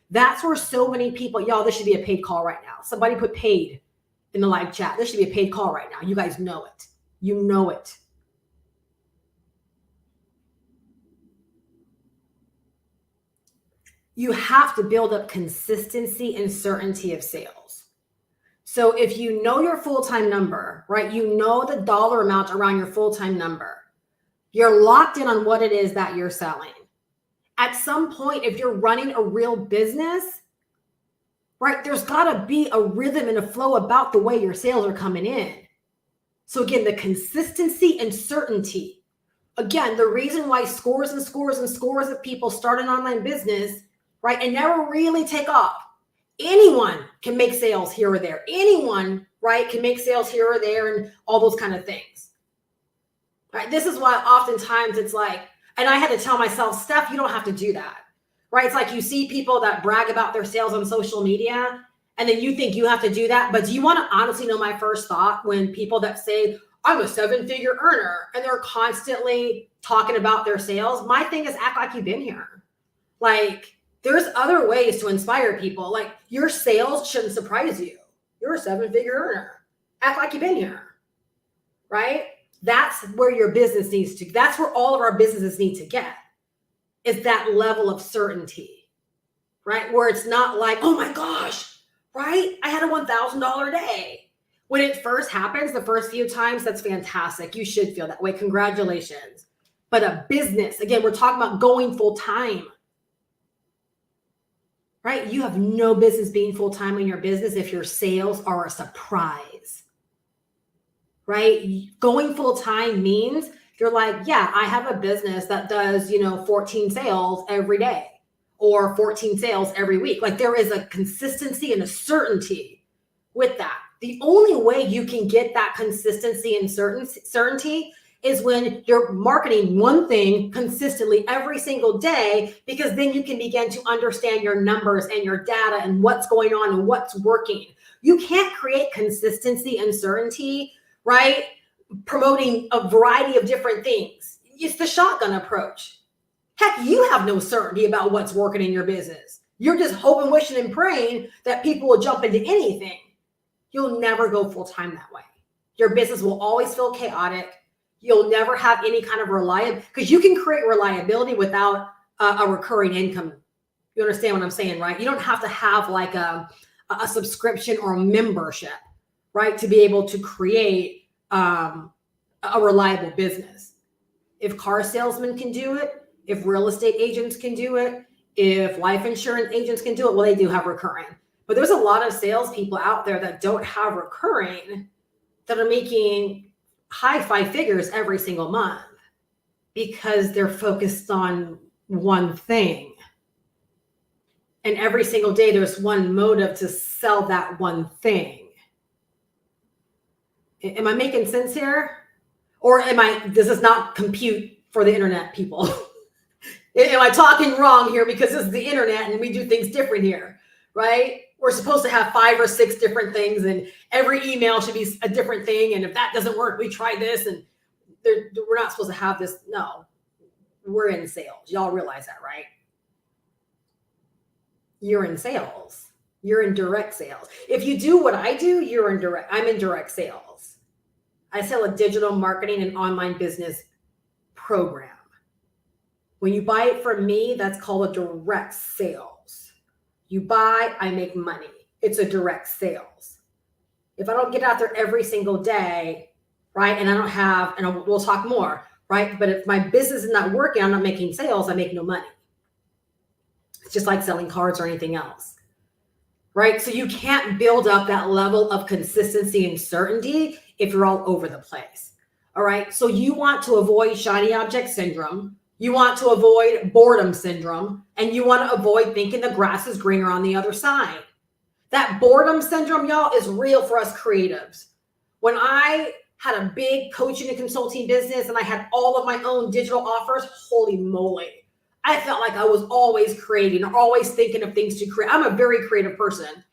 That's where so many people, y'all, this should be a paid call right now. Somebody put paid in the live chat. This should be a paid call right now. You guys know it. You know it. You have to build up consistency and certainty of sales. So if you know your full-time number, right, you know the dollar amount around your full-time number, you're locked in on what it is that you're selling. At some point, if you're running a real business, right, there's got to be a rhythm and a flow about the way your sales are coming in. So again, the consistency and certainty. Again, the reason why scores and scores and scores of people start an online business, right, and never really take off. Anyone can make sales here or there. Anyone, right, can make sales here or there and all those kind of things. Right? This is why oftentimes it's like, and I had to tell myself, Steph, you don't have to do that. Right? It's like you see people that brag about their sales on social media, and then you think you have to do that. But do you want to honestly know my first thought when people that say, I'm a 7-figure earner, and they're constantly talking about their sales? My thing is act like you've been here. Like, there's other ways to inspire people. Like, your sales shouldn't surprise you. You're a 7-figure earner. Act like you've been here, right? That's where your business needs to, that's where all of our businesses need to get, is that level of certainty. right? Where it's not like, oh my gosh, right? I had a $1,000 day. When it first happens, the first few times, that's fantastic. You should feel that way. Congratulations. But a business, again, we're talking about going full time, right? You have no business being full time in your business if your sales are a surprise, right? Going full time means you're like, yeah, I have a business that does, 14 sales every day or 14 sales every week. Like there is a consistency and a certainty with that. The only way you can get that consistency and certainty is when you're marketing one thing consistently every single day, because then you can begin to understand your numbers and your data and what's going on and what's working. You can't create consistency and certainty, right? Promoting a variety of different things. It's the shotgun approach. Heck, you have no certainty about what's working in your business. You're just hoping, wishing, and praying that people will jump into anything. You'll never go full time that way. Your business will always feel chaotic. You'll never have any kind of reliability, because you can create reliability without a recurring income. You understand what I'm saying, right? You don't have to have like a subscription or a membership, right, to be able to create a reliable business. If car salesmen can do it, if real estate agents can do it, if life insurance agents can do it, well, they do have recurring. But there's a lot of salespeople out there that don't have recurring that are making high five figures every single month because they're focused on one thing. And every single day, there's one motive to sell that one thing. Am I making sense here? Or does this not compute for the internet people? Am I talking wrong here because this is the internet and we do things different here, right? We're supposed to have 5 or 6 different things and every email should be a different thing. And if that doesn't work, we try this, and we're not supposed to have this. No, we're in sales. Y'all realize that, right? You're in sales. You're in direct sales. If you do what I do, I'm in direct sales. I sell a digital marketing and online business program. When you buy it from me, that's called a direct sales. You buy, I make money. It's a direct sales. If I don't get out there every single day, right, and I don't have, and we'll talk more, right, but if my business is not working, I'm not making sales, I make no money. It's just like selling cards or anything else, right? So you can't build up that level of consistency and certainty if you're all over the place, all right? So you want to avoid shiny object syndrome. You want to avoid boredom syndrome, and you want to avoid thinking the grass is greener on the other side. That boredom syndrome, y'all, is real for us creatives. When I had a big coaching and consulting business and I had all of my own digital offers, holy moly, I felt like I was always creating or always thinking of things to create. I'm a very creative person,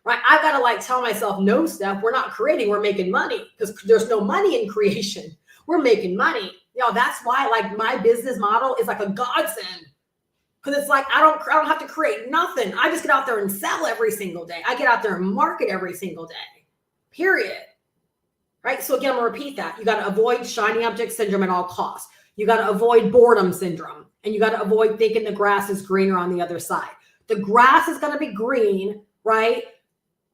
right? I got to tell myself, no, Steph, we're not creating, we're making money, because there's no money in creation. We're making money. That's why my business model is like a godsend, because it's like I don't have to create nothing. I just get out there and sell every single day. I get out there and market every single day, period. Right? So again, I'm going to repeat that. You got to avoid shiny object syndrome at all costs. You got to avoid boredom syndrome, and you got to avoid thinking the grass is greener on the other side. The grass is going to be green, right?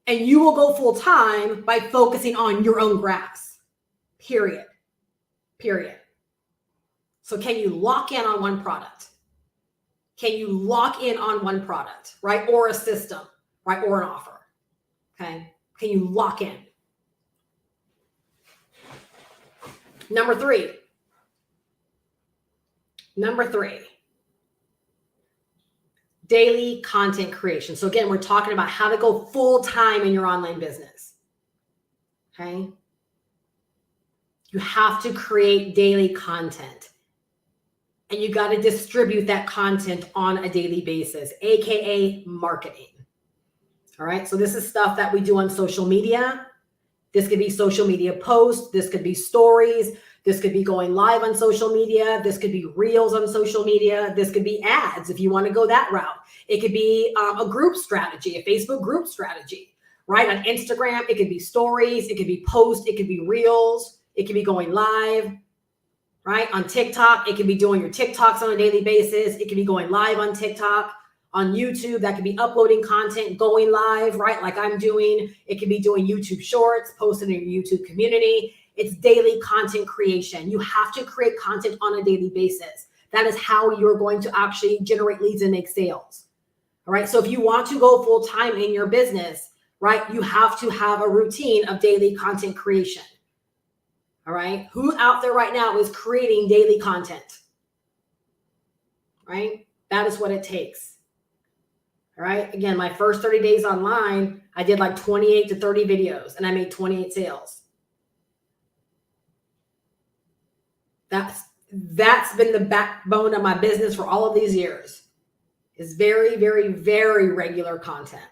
And you will go full time by focusing on your own grass, period. So can you lock in on one product? Can you lock in on one product, right? Or a system, right? Or an offer, okay? Can you lock in? Number three, daily content creation. So again, we're talking about how to go full time in your online business, okay? You have to create daily content. And you got to distribute that content on a daily basis, AKA marketing. All right. So this is stuff that we do on social media. This could be social media posts. This could be stories. This could be going live on social media. This could be reels on social media. This could be ads if you want to go that route. It could be a group strategy, a Facebook group strategy, right? On Instagram, it could be stories. It could be posts. It could be reels. It could be going live. Right? On TikTok, it can be doing your TikToks on a daily basis. It can be going live on TikTok. on YouTube. That could be uploading content, going live, right? Like I'm doing. It could be doing YouTube shorts, posting in your YouTube community. It's daily content creation. You have to create content on a daily basis. That is how you're going to actually generate leads and make sales. All right. So if you want to go full time in your business, right, you have to have a routine of daily content creation. All right. Who out there right now is creating daily content? Right. That is what it takes. All right. Again, my first 30 days online, I did like 28 to 30 videos and I made 28 sales. That's been the backbone of my business for all of these years. Is very, very, very regular content.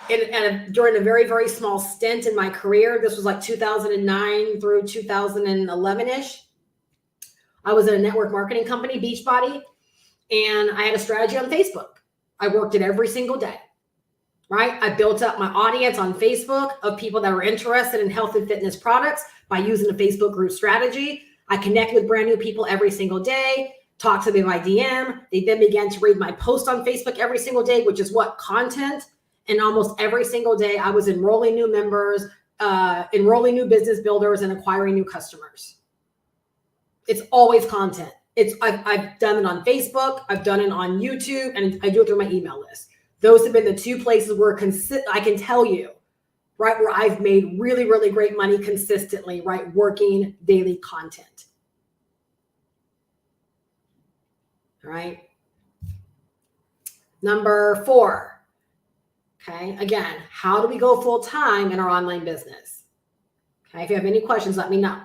And during a very, very small stint in my career, this was like 2009 through 2011-ish. I was at a network marketing company, Beachbody, and I had a strategy on Facebook. I worked it every single day, right? I built up my audience on Facebook of people that were interested in health and fitness products by using a Facebook group strategy. I connect with brand new people every single day, talk to them by DM. They then began to read my post on Facebook every single day, which is what? Content. And almost every single day, I was enrolling new members, enrolling new business builders, and acquiring new customers. It's always content. I've done it on Facebook, I've done it on YouTube, and I do it through my email list. Those have been the two places where I can tell you, right, where I've made really, really great money consistently, right, working daily content. All right. Number 4. Okay. Again, how do we go full time in our online business? Okay. If you have any questions, let me know.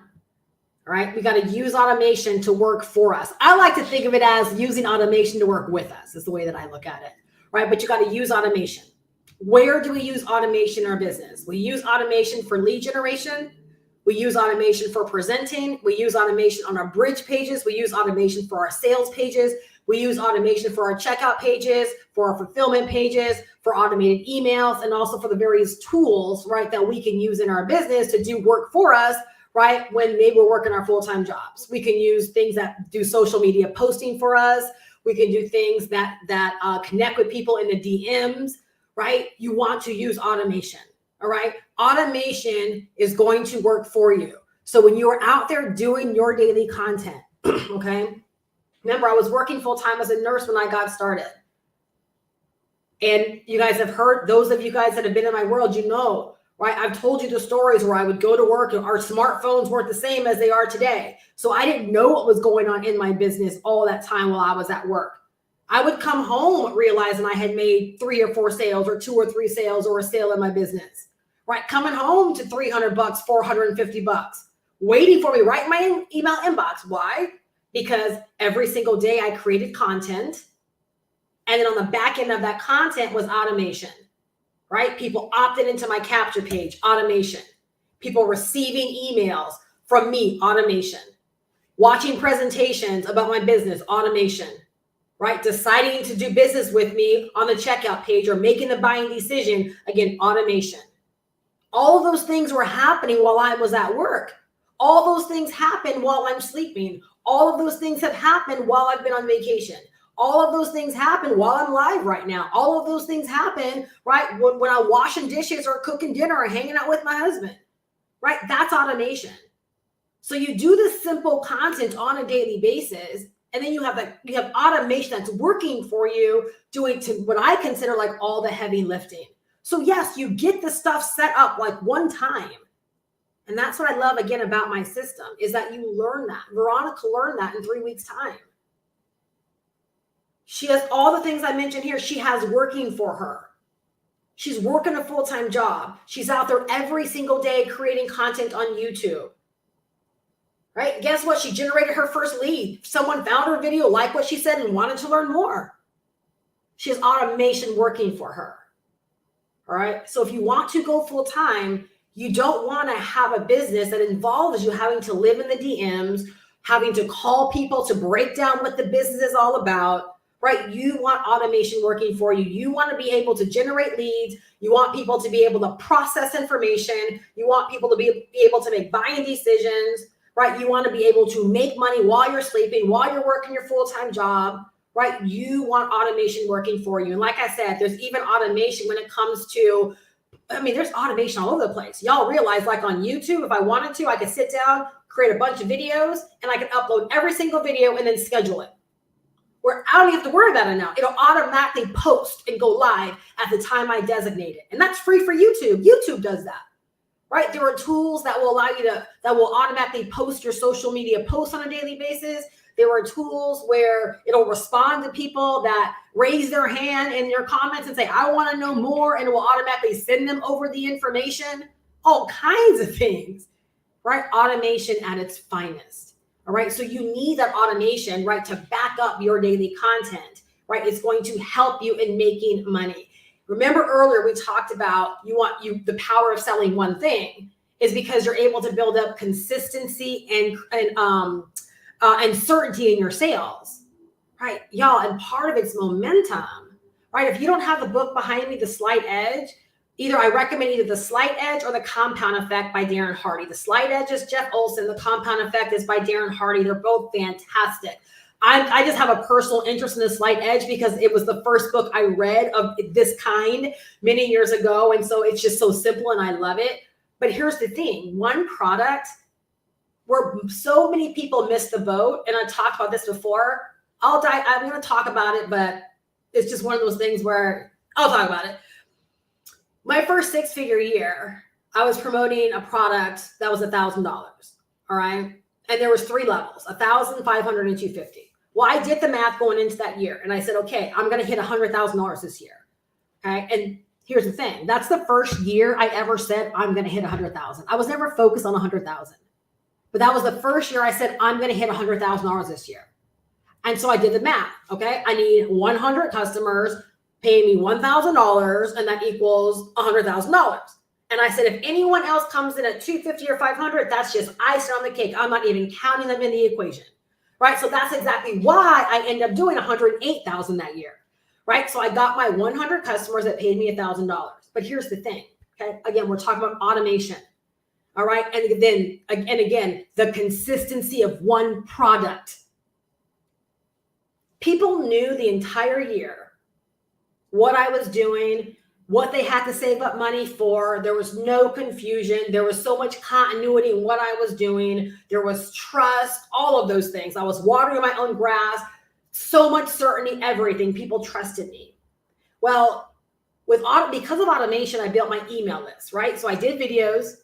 All right. We got to use automation to work for us. I like to think of it as using automation to work with us is the way that I look at it. Right. But you got to use automation. Where do we use automation in our business? We use automation for lead generation. We use automation for presenting. We use automation on our bridge pages. We use automation for our sales pages. We use automation for our checkout pages, for our fulfillment pages, for automated emails, and also for the various tools, right, that we can use in our business to do work for us, right, when maybe we're working our full-time jobs. We can use things that do social media posting for us. We can do things that connect with people in the DMs, right? You want to use automation, all right? Automation is going to work for you. So when you are out there doing your daily content, okay? Remember, I was working full-time as a nurse when I got started. And you guys have heard, those of you guys that have been in my world, you know, right? I've told you the stories where I would go to work and our smartphones weren't the same as they are today. So I didn't know what was going on in my business all that time while I was at work. I would come home realizing I had made 3 or 4 sales or 2 or 3 sales or a sale in my business, right? Coming home to $300, $450, waiting for me right in my email inbox. Why? Because every single day I created content. And then on the back end of that content was automation, right? People opted into my capture page, automation. People receiving emails from me, automation. Watching presentations about my business, automation, right? Deciding to do business with me on the checkout page or making the buying decision, again, automation. All of those things were happening while I was at work. All those things happen while I'm sleeping. All of those things have happened while I've been on vacation. All of those things happen while I'm live right now. All of those things happen, right, when I'm washing dishes or cooking dinner or hanging out with my husband, right? That's automation. So you do this simple content on a daily basis, and then you have automation that's working for you, doing to what I consider like all the heavy lifting. So yes, you get the stuff set up like one time. And that's what I love again about my system is that you learn that. Veronica learned that in 3 weeks' time. She has all the things I mentioned here. She has working for her. She's working a full-time job. She's out there every single day creating content on YouTube. Right? Guess what? She generated her first lead. Someone found her video, liked what she said, and wanted to learn more. She has automation working for her. All right. So if you want to go full-time, you don't want to have a business that involves you having to live in the DMs, having to call people to break down what the business is all about. Right? You want automation working for you. You want to be able to generate leads. You want people to be able to process information. You want people to be able to make buying decisions, right? You want to be able to make money while you're sleeping, while you're working your full-time job, right? You want automation working for you. And like I said, there's even automation when it comes to, I mean, there's automation all over the place. Y'all realize, like on YouTube, if I wanted to, I could sit down, create a bunch of videos, and I could upload every single video and then schedule it. Where I don't even have to worry about it now. It'll automatically post and go live at the time I designate it. And that's free for YouTube. YouTube does that, right? There are tools that will allow you to, that will automatically post your social media posts on a daily basis. There are tools where it'll respond to people that raise their hand in your comments and say, I want to know more, and it will automatically send them over the information. All kinds of things, right? Automation at its finest. All right. So you need that automation, right, to back up your daily content, right? It's going to help you in making money. Remember earlier we talked about the power of selling one thing is because you're able to build up consistency and certainty in your sales, right? Y'all, and part of it's momentum, right? If you don't have the book behind me, The Slight Edge, I recommend either The Slight Edge or The Compound Effect by Darren Hardy. The Slight Edge is Jeff Olson. The Compound Effect is by Darren Hardy. They're both fantastic. I just have a personal interest in The Slight Edge because it was the first book I read of this kind many years ago. And so it's just so simple and I love it. But here's the thing. One product where so many people miss the boat, and I talked about this before. I'm going to talk about it, but it's just one of those things where I'll talk about it. My first 6-figure year, I was promoting a product that was $1,000. All right. And there was 3 levels, 1,000, 500, and 250. Well, I did the math going into that year. And I said, okay, I'm going to hit $100,000 this year. Okay. And here's the thing. That's the first year I ever said, I'm going to hit 100,000. I was never focused on 100,000. But that was the first year I said, I'm going to hit $100,000 this year. And so I did the math. Okay. I need 100 customers paying me $1,000, and that equals $100,000. And I said, if anyone else comes in at 250 or 500, that's just icing on the cake. I'm not even counting them in the equation, right? So that's exactly why I ended up doing 108,000 that year, right? So I got my 100 customers that paid me $1,000. But here's the thing, okay? Again, we're talking about automation, all right? And then, again, the consistency of one product. People knew the entire year what I was doing, what they had to save up money for. There was no confusion. There was so much continuity in what I was doing. There was trust, all of those things. I was watering my own grass, so much certainty, everything. People trusted me. Well, because of automation, I built my email list, right? So I did videos,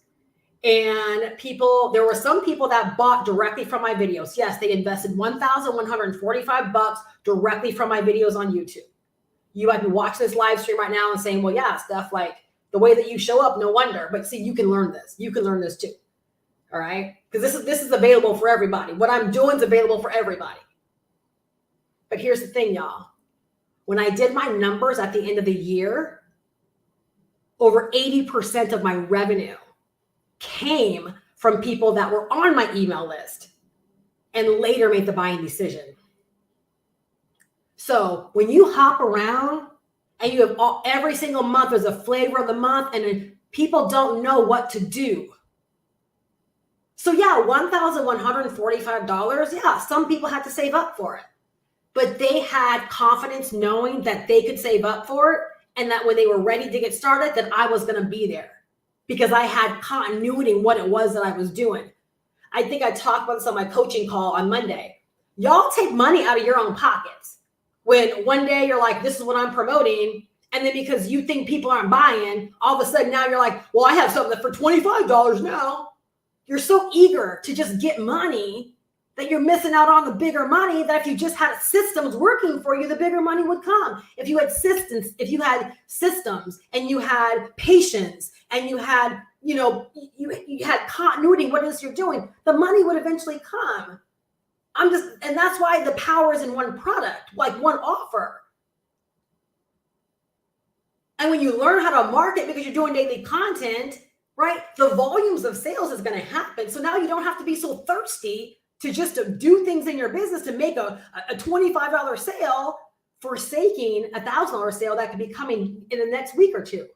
and there were some people that bought directly from my videos. Yes, they invested $1,145 directly from my videos on YouTube. You might be watching this live stream right now and saying, well, yeah, Steph, like the way that you show up, no wonder. But see, you can learn this. You can learn this too. All right. Because this is available for everybody. What I'm doing is available for everybody. But here's the thing, y'all. When I did my numbers at the end of the year, over 80% of my revenue came from people that were on my email list and later made the buying decision. So when you hop around and you have every single month, there's a flavor of the month, and then people don't know what to do. So yeah, $1,145. Yeah, some people had to save up for it, but they had confidence knowing that they could save up for it, and that when they were ready to get started, that I was going to be there because I had continuity in what it was that I was doing. I think I talked about this on my coaching call on Monday. Y'all take money out of your own pockets. When one day you're like, this is what I'm promoting. And then because you think people aren't buying, all of a sudden now you're like, well, I have something for $25 now. You're so eager to just get money that you're missing out on the bigger money, that if you just had systems working for you, the bigger money would come. If you had systems and you had patience and you had, you had continuity in what it is you're doing, the money would eventually come. And that's why the power is in one product, like one offer. And when you learn how to market because you're doing daily content, right, the volumes of sales is going to happen. So now you don't have to be so thirsty to just do things in your business to make a $25 sale, forsaking a $1,000 sale that could be coming in the next week or two.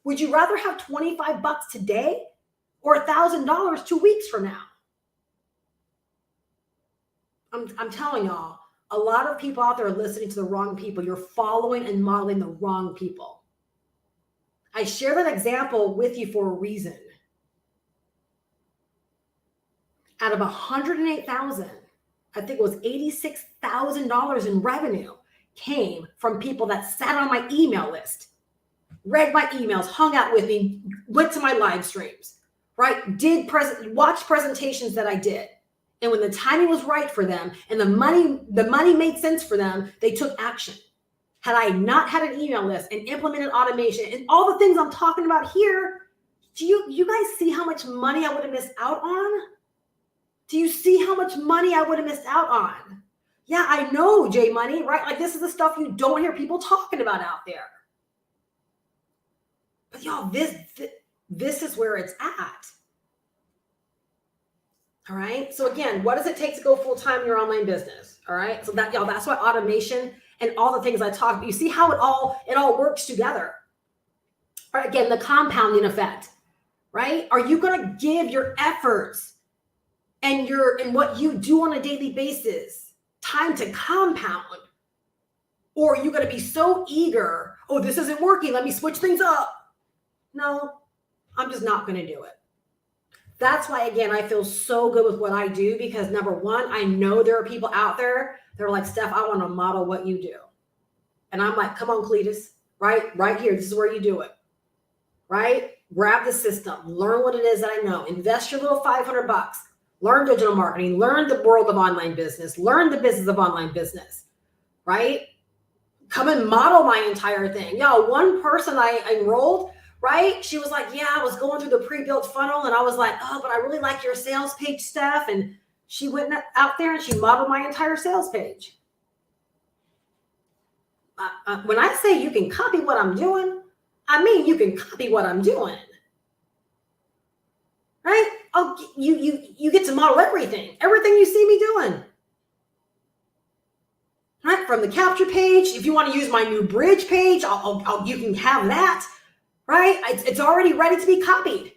Would you rather have $25 today or $1,000 2 weeks from now? I'm telling y'all, A lot of people out there are listening to the wrong people. You're following and modeling the wrong people. I share that example with you for a reason. Out of 108,000, I think it was $86,000 in revenue came from people that sat on my email list, read my emails, hung out with me, went to my live streams, right? Watched presentations that I did. And when the timing was right for them and the money made sense for them, they took action. Had I not had an email list and implemented automation and all the things I'm talking about here, do you guys see how much money I would have missed out on? Do you see how much money I would have missed out on? Yeah, I know, J Money, right? Like, this is the stuff you don't hear people talking about out there. But y'all, this is where it's at. All right. So again, what does it take to go full-time in your online business? All right. So that, y'all, that's why automation and all the things I talk about, you see how it all works together. All right. Again, the compounding effect, right? Are you going to give your efforts and what you do on a daily basis time to compound? Or are you going to be so eager, oh, this isn't working, let me switch things up? No, I'm just not going to do it. That's why, again, I feel so good with what I do, because number one, I know there are people out there that are like, Steph, I want to model what you do. And I'm like, come on, Cletus, right here. This is where you do it, right? Grab the system, learn what it is that I know, invest your little $500, learn digital marketing, learn the world of online business, learn the business of online business, right? Come and model my entire thing. Yo, one person I enrolled, right? She was like, yeah, I was going through the pre-built funnel and I was like, oh, but I really like your sales page stuff. And she went out there and she modeled my entire sales page. When I say you can copy what I'm doing, I mean you can copy what I'm doing, right? Oh, you get to model everything you see me doing, right? From the capture page, if you want to use my new bridge page, you can have that, right? It's already ready to be copied,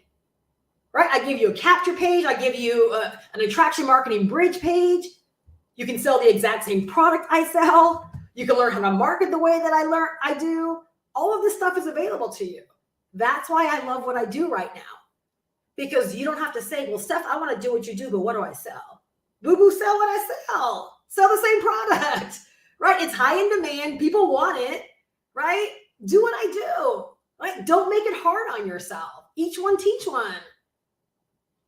right? I give you a capture page, I give you an attraction marketing bridge page. You can sell the exact same product I sell. You can learn how to market the way that I do. All of this stuff is available to you. That's why I love what I do right now. Because you don't have to say, well, Steph, I want to do what you do, but what do I sell? Boo-boo, sell what I sell. Sell the same product, right? It's high in demand. People want it, right? Do what I do, right? Don't make it hard on yourself. Each one, teach one,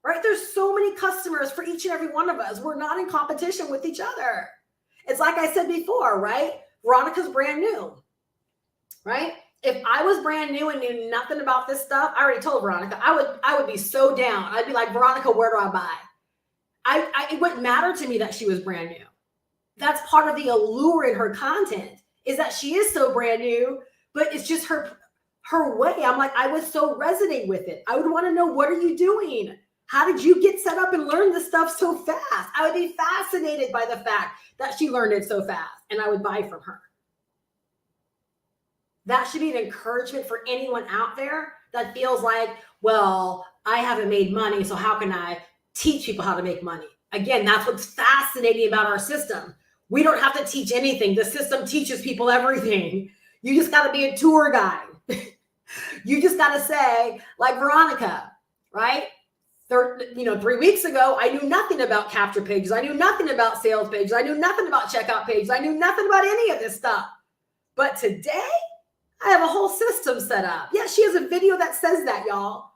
right? There's so many customers for each and every one of us. We're not in competition with each other. It's like I said before, right? Veronica's brand new, right? If I was brand new and knew nothing about this stuff, I already told Veronica, I would be so down. I'd be like, Veronica, where do I buy? It wouldn't matter to me that she was brand new. That's part of the allure in her content, is that she is so brand new, but it's just her way. I'm like, I would so resonate with it. I would want to know, what are you doing? How did you get set up and learn this stuff so fast? I would be fascinated by the fact that she learned it so fast, and I would buy from her. That should be an encouragement for anyone out there that feels like, well, I haven't made money, so how can I teach people how to make money? Again, that's what's fascinating about our system. We don't have to teach anything. The system teaches people everything. You just got to be a tour guide. You just got to say, like Veronica, right? 3 weeks ago, I knew nothing about capture pages. I knew nothing about sales pages. I knew nothing about checkout pages. I knew nothing about any of this stuff. But today, I have a whole system set up. Yeah, she has a video that says that, y'all.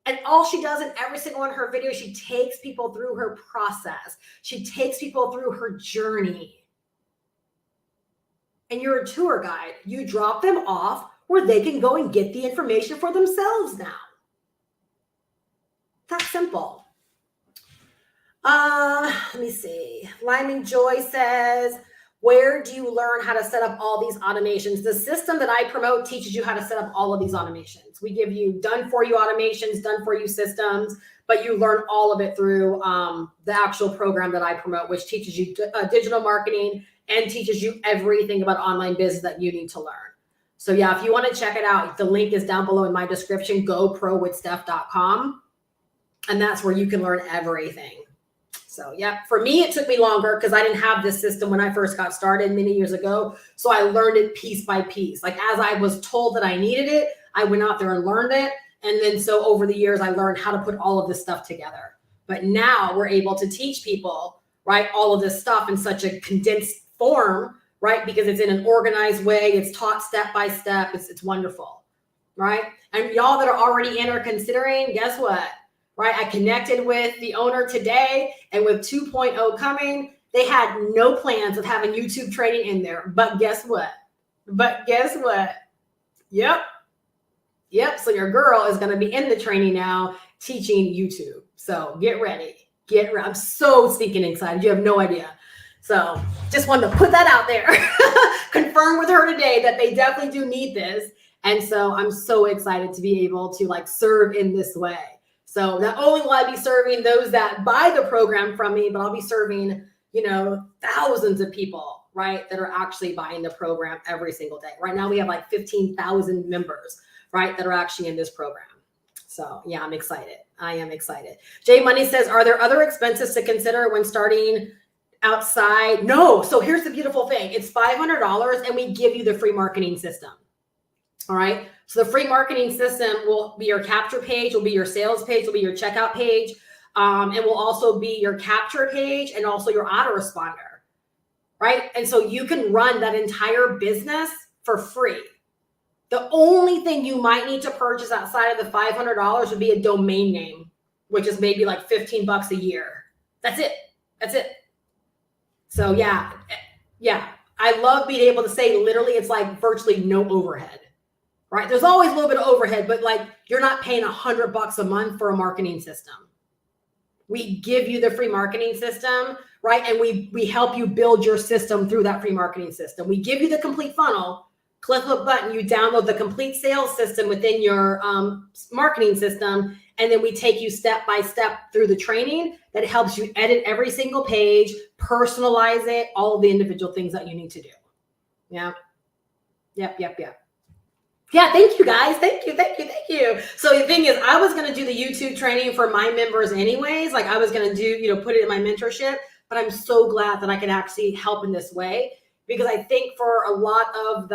And all she does in every single one of her videos, she takes people through her process. She takes people through her journey. And you're a tour guide. You drop them off where they can go and get the information for themselves now. That's simple. Let me see. Lyman Joy says, where do you learn how to set up all these automations? The system that I promote teaches you how to set up all of these automations. We give you done-for-you automations, done-for-you systems, but you learn all of it through the actual program that I promote, which teaches you digital marketing and teaches you everything about online business that you need to learn. So yeah, if you want to check it out, the link is down below in my description, goprowithsteph.com. And that's where you can learn everything. So yeah, for me, it took me longer because I didn't have this system when I first got started many years ago. So I learned it piece by piece. Like as I was told that I needed it, I went out there and learned it. And then so over the years, I learned how to put all of this stuff together. But now we're able to teach people, right, all of this stuff in such a condensed form, right? Because it's in an organized way. It's taught step by step. It's wonderful, right? And y'all that are already in or considering, guess what? Right? I connected with the owner today, and with 2.0 coming, they had no plans of having YouTube training in there. But guess what? Yep. So your girl is going to be in the training now teaching YouTube. So get ready. I'm so stinking excited. You have no idea. So just wanted to put that out there. Confirm with her today that they definitely do need this. And so I'm so excited to be able to like serve in this way. So not only will I be serving those that buy the program from me, but I'll be serving, thousands of people, right, that are actually buying the program every single day. Right now we have like 15,000 members, right, that are actually in this program. So yeah, I'm excited. I am excited. Jay Money says, are there other expenses to consider when starting outside? No. So here's the beautiful thing. It's $500 and we give you the free marketing system. All right. So the free marketing system will be your capture page, will be your sales page, will be your checkout page. It will also be your capture page and also your autoresponder. Right. And so you can run that entire business for free. The only thing you might need to purchase outside of the $500 would be a domain name, which is maybe like $15 a year. That's it. So yeah. I love being able to say literally it's like virtually no overhead. Right? There's always a little bit of overhead, but like you're not paying $100 a month for a marketing system. We give you the free marketing system, right? And we help you build your system through that free marketing system. We give you the complete funnel. Click a button, you download the complete sales system within your marketing system, and then we take you step by step through the training that helps you edit every single page, personalize it, all of the individual things that you need to do. Yeah. Yep. Yeah, thank you guys. Thank you. So the thing is, I was going to do the YouTube training for my members anyways. Like I was going to do, put it in my mentorship, but I'm so glad that I can actually help in this way because I think for a lot of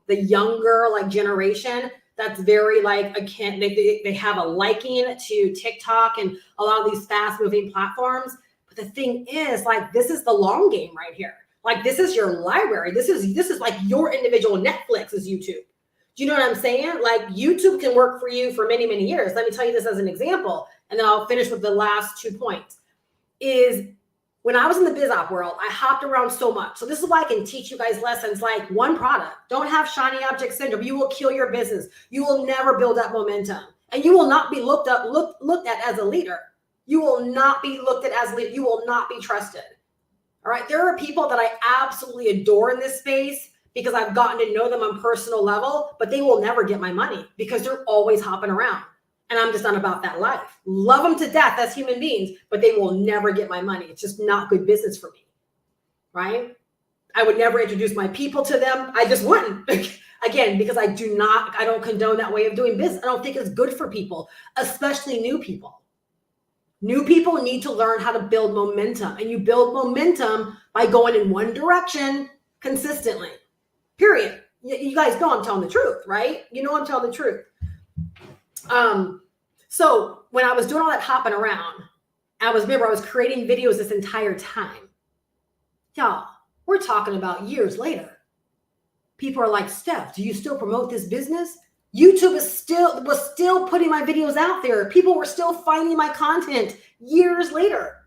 the younger like generation, that's very like, again, they have a liking to TikTok and a lot of these fast moving platforms. But the thing is like, this is the long game right here. Like this is your library. This is like your individual Netflix is YouTube. Do you know what I'm saying? Like YouTube can work for you for many, many years. Let me tell you this as an example, and then I'll finish with the last 2 points. Is when I was in the biz op world, I hopped around so much. So this is why I can teach you guys lessons like one product. Don't have shiny object syndrome. You will kill your business. You will never build up momentum. And you will not be looked at as a leader. You will not be looked at as a leader. You will not be trusted. All right. There are people that I absolutely adore in this space because I've gotten to know them on a personal level, but they will never get my money because they're always hopping around. And I'm just not about that life. Love them to death as human beings, but they will never get my money. It's just not good business for me, right? I would never introduce my people to them. I just wouldn't. Again, because I don't condone that way of doing business. I don't think it's good for people, especially new people. New people need to learn how to build momentum, and you build momentum by going in one direction consistently. Period. You guys know I'm telling the truth, right? You know I'm telling the truth. So when I was doing all that hopping around, I was creating videos this entire time. Y'all, we're talking about years later. People are like, Steph, do you still promote this business? YouTube was still putting my videos out there. People were still finding my content years later.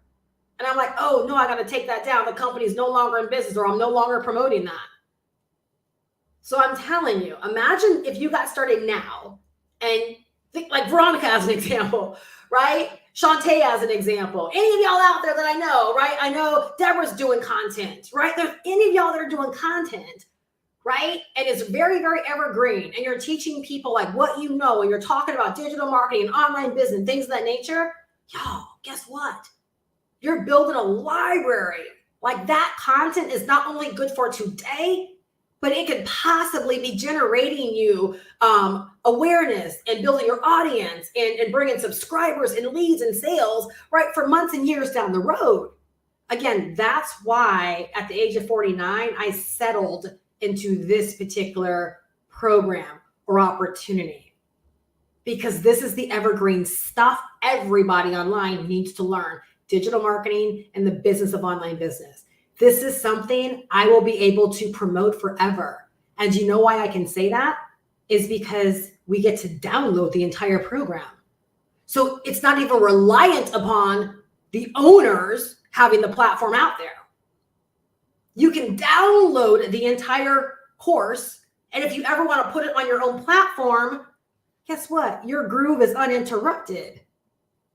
And I'm like, oh no, I got to take that down. The company is no longer in business, or I'm no longer promoting that. So I'm telling you, imagine if you got started now and think like Veronica as an example, right? Shantae as an example. Any of y'all out there that I know, right? I know Deborah's doing content, right? There's any of y'all that are doing content, right? And it's very, very evergreen. And you're teaching people like what you know, and you're talking about digital marketing and online business, things of that nature. Y'all, guess what? You're building a library. Like that content is not only good for today, but it could possibly be generating you awareness and building your audience and bringing subscribers and leads and sales, right, for months and years down the road. Again, that's why at the age of 49, I settled into this particular program or opportunity, because this is the evergreen stuff everybody online needs to learn: digital marketing and the business of online business. This is something I will be able to promote forever. And you know why I can say that? Is because we get to download the entire program. So it's not even reliant upon the owners having the platform out there. You can download the entire course. And if you ever want to put it on your own platform, guess what? Your groove is uninterrupted.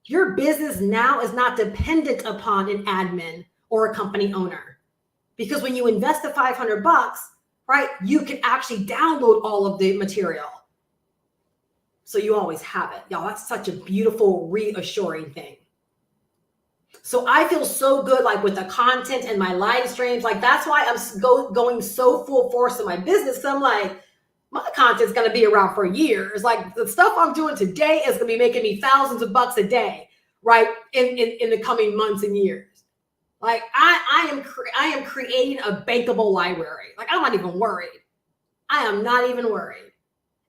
Your business now is not dependent upon an admin or a company owner. Because when you invest the $500, right, you can actually download all of the material. So you always have it. Y'all, that's such a beautiful, reassuring thing. So I feel so good, like with the content and my live streams. Like that's why I'm going so full force in my business. So I'm like, my content's going to be around for years. Like the stuff I'm doing today is going to be making me thousands of bucks a day, right, in the coming months and years. Like I am creating a bankable library. Like I'm not even worried. I am not even worried.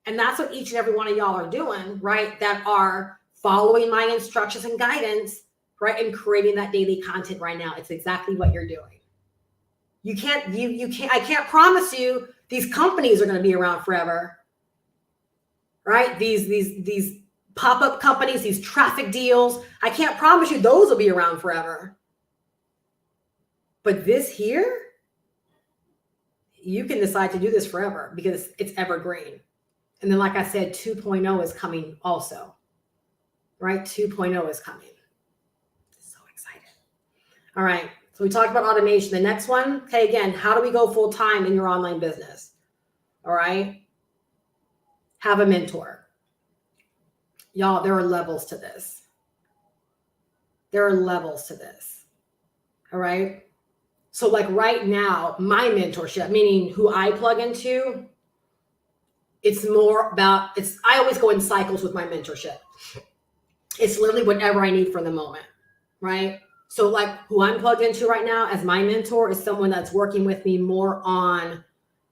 And that's what each and every one of y'all are doing, right? That are following my instructions and guidance, right? And creating that daily content right now. It's exactly what you're doing. You can't, I can't promise you these companies are going to be around forever, right? These pop-up companies, these traffic deals. I can't promise you those will be around forever. But this here, you can decide to do this forever because it's evergreen. And then, like I said, 2.0 is coming also, right? 2.0 is coming. So excited. All right. So we talked about automation. The next one, okay, again, how do we go full time in your online business? All right. Have a mentor. Y'all, there are levels to this. There are levels to this. All right. So like right now, my mentorship, meaning who I plug into, it's more about, I always go in cycles with my mentorship. It's literally whatever I need for the moment, right? So like who I'm plugged into right now as my mentor is someone that's working with me more on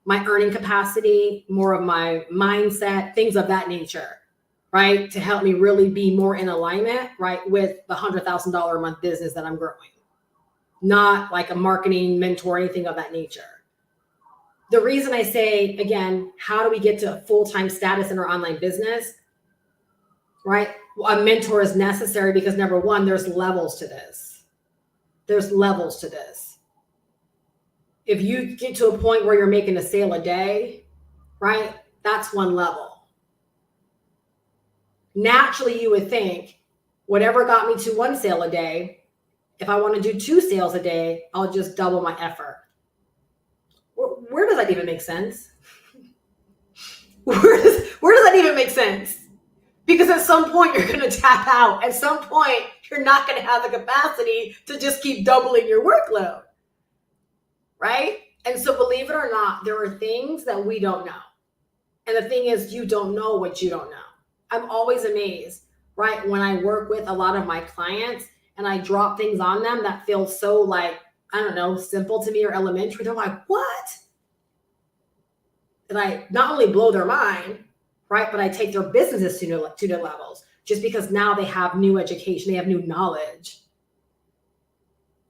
my earning capacity, more of my mindset, things of that nature, right? To help me really be more in alignment, right? With the $100,000 a month business that I'm growing. Not like a marketing mentor, anything of that nature. The reason I say, again, how do we get to full-time status in our online business, right? A mentor is necessary because number one, there's levels to this. There's levels to this. If you get to a point where you're making a sale a day, right? That's one level. Naturally, you would think whatever got me to one sale a day, if I want to do 2 sales a day, I'll just double my effort. Where does that even make sense? Where does that even make sense? Because at some point you're going to tap out. At some point, you're not going to have the capacity to just keep doubling your workload, right? And so believe it or not, there are things that we don't know. And the thing is, you don't know what you don't know. I'm always amazed, right? When I work with a lot of my clients and I drop things on them that feel so like, I don't know, simple to me or elementary. They're like, what? And I not only blow their mind, right? But I take their businesses to new levels just because now they have new education, they have new knowledge,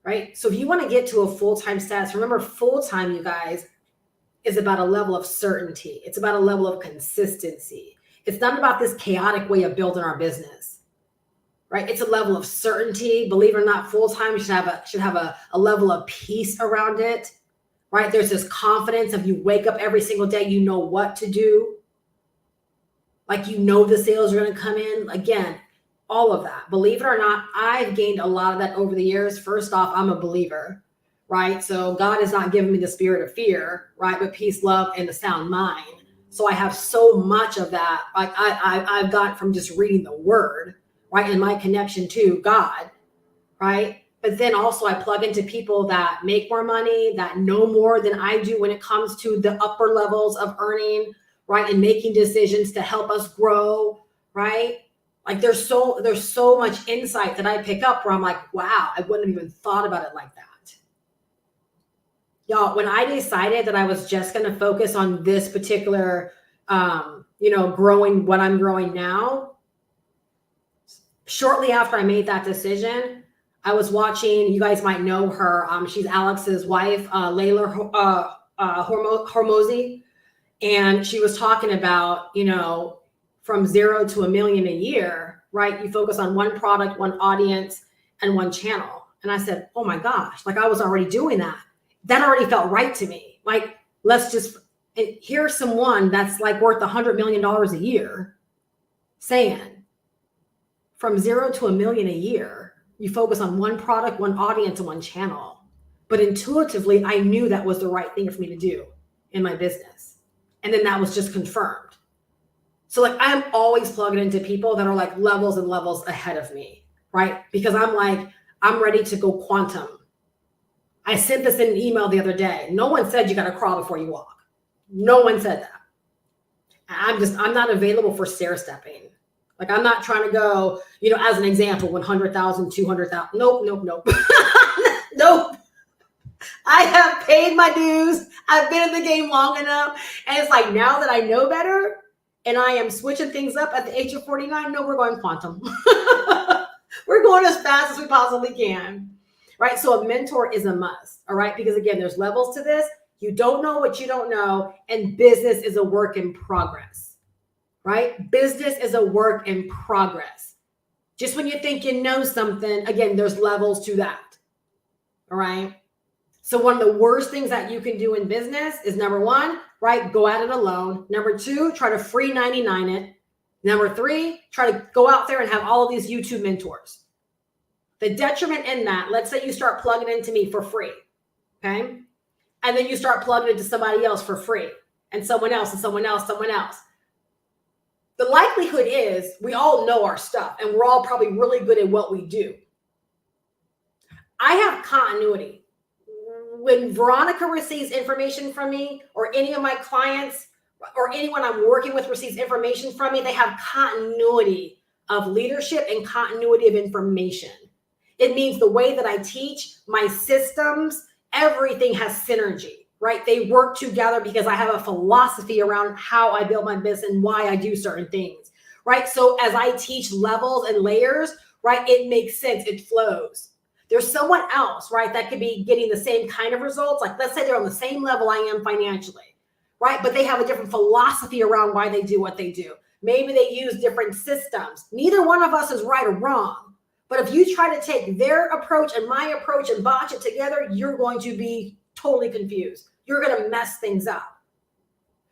right? So if you want to get to a full-time status, remember full-time, you guys, is about a level of certainty. It's about a level of consistency. It's not about this chaotic way of building our business. Right? It's a level of certainty. Believe it or not, full-time should have a level of peace around it, right? There's this confidence of you wake up every single day, you know what to do. Like, you know, the sales are going to come in. Again, all of that. Believe it or not, I've gained a lot of that over the years. First off, I'm a believer, right? So God has not given me the spirit of fear, right? But peace, love, and a sound mind. So I have so much of that. Like I've got from just reading the word, right? And my connection to God, right? But then also I plug into people that make more money, that know more than I do when it comes to the upper levels of earning, right? And making decisions to help us grow, right? Like there's so much insight that I pick up where I'm like, wow, I wouldn't have even thought about it like that. Y'all, when I decided that I was just going to focus on this particular, growing what I'm growing now, shortly after I made that decision, I was watching, you guys might know her. She's Alex's wife, Layla Hormozi. And she was talking about, from 0 to $1 million a year, right? You focus on one product, one audience, and one channel. And I said, oh my gosh, like I was already doing that. That already felt right to me. Like, here's someone that's like worth $100 million a year saying from 0 to $1 million a year, you focus on one product, one audience, and one channel. But intuitively, I knew that was the right thing for me to do in my business. And then that was just confirmed. So like, I'm always plugging into people that are like levels and levels ahead of me, right? Because I'm ready to go quantum. I sent this in an email the other day. No one said you got to crawl before you walk. No one said that. I'm not available for stair stepping. Like I'm not trying to go, as an example, 100,000, 200,000. Nope. Nope. I have paid my dues. I've been in the game long enough. And it's like, now that I know better and I am switching things up at the age of 49, no, we're going quantum. We're going as fast as we possibly can. Right? So a mentor is a must. All right. Because again, there's levels to this. You don't know what you don't know. And business is a work in progress. Right? Business is a work in progress. Just when you think you know something, again, there's levels to that. All right. So one of the worst things that you can do in business is number one, right? Go at it alone. Number two, try to free 99 it. Number three, try to go out there and have all of these YouTube mentors. The detriment in that, let's say you start plugging into me for free, okay? And then you start plugging into somebody else for free and someone else and someone else, someone else. The likelihood is we all know our stuff and we're all probably really good at what we do. I have continuity. When Veronica receives information from me or any of my clients or anyone I'm working with receives information from me, they have continuity of leadership and continuity of information. It means the way that I teach, my systems, everything has synergy, right? They work together because I have a philosophy around how I build my business and why I do certain things, right? So as I teach levels and layers, right, it makes sense. It flows. There's someone else, right, that could be getting the same kind of results. Like let's say they're on the same level I am financially, right? But they have a different philosophy around why they do what they do. Maybe they use different systems. Neither one of us is right or wrong. But if you try to take their approach and my approach and botch it together, you're going to be totally confused. You're going to mess things up.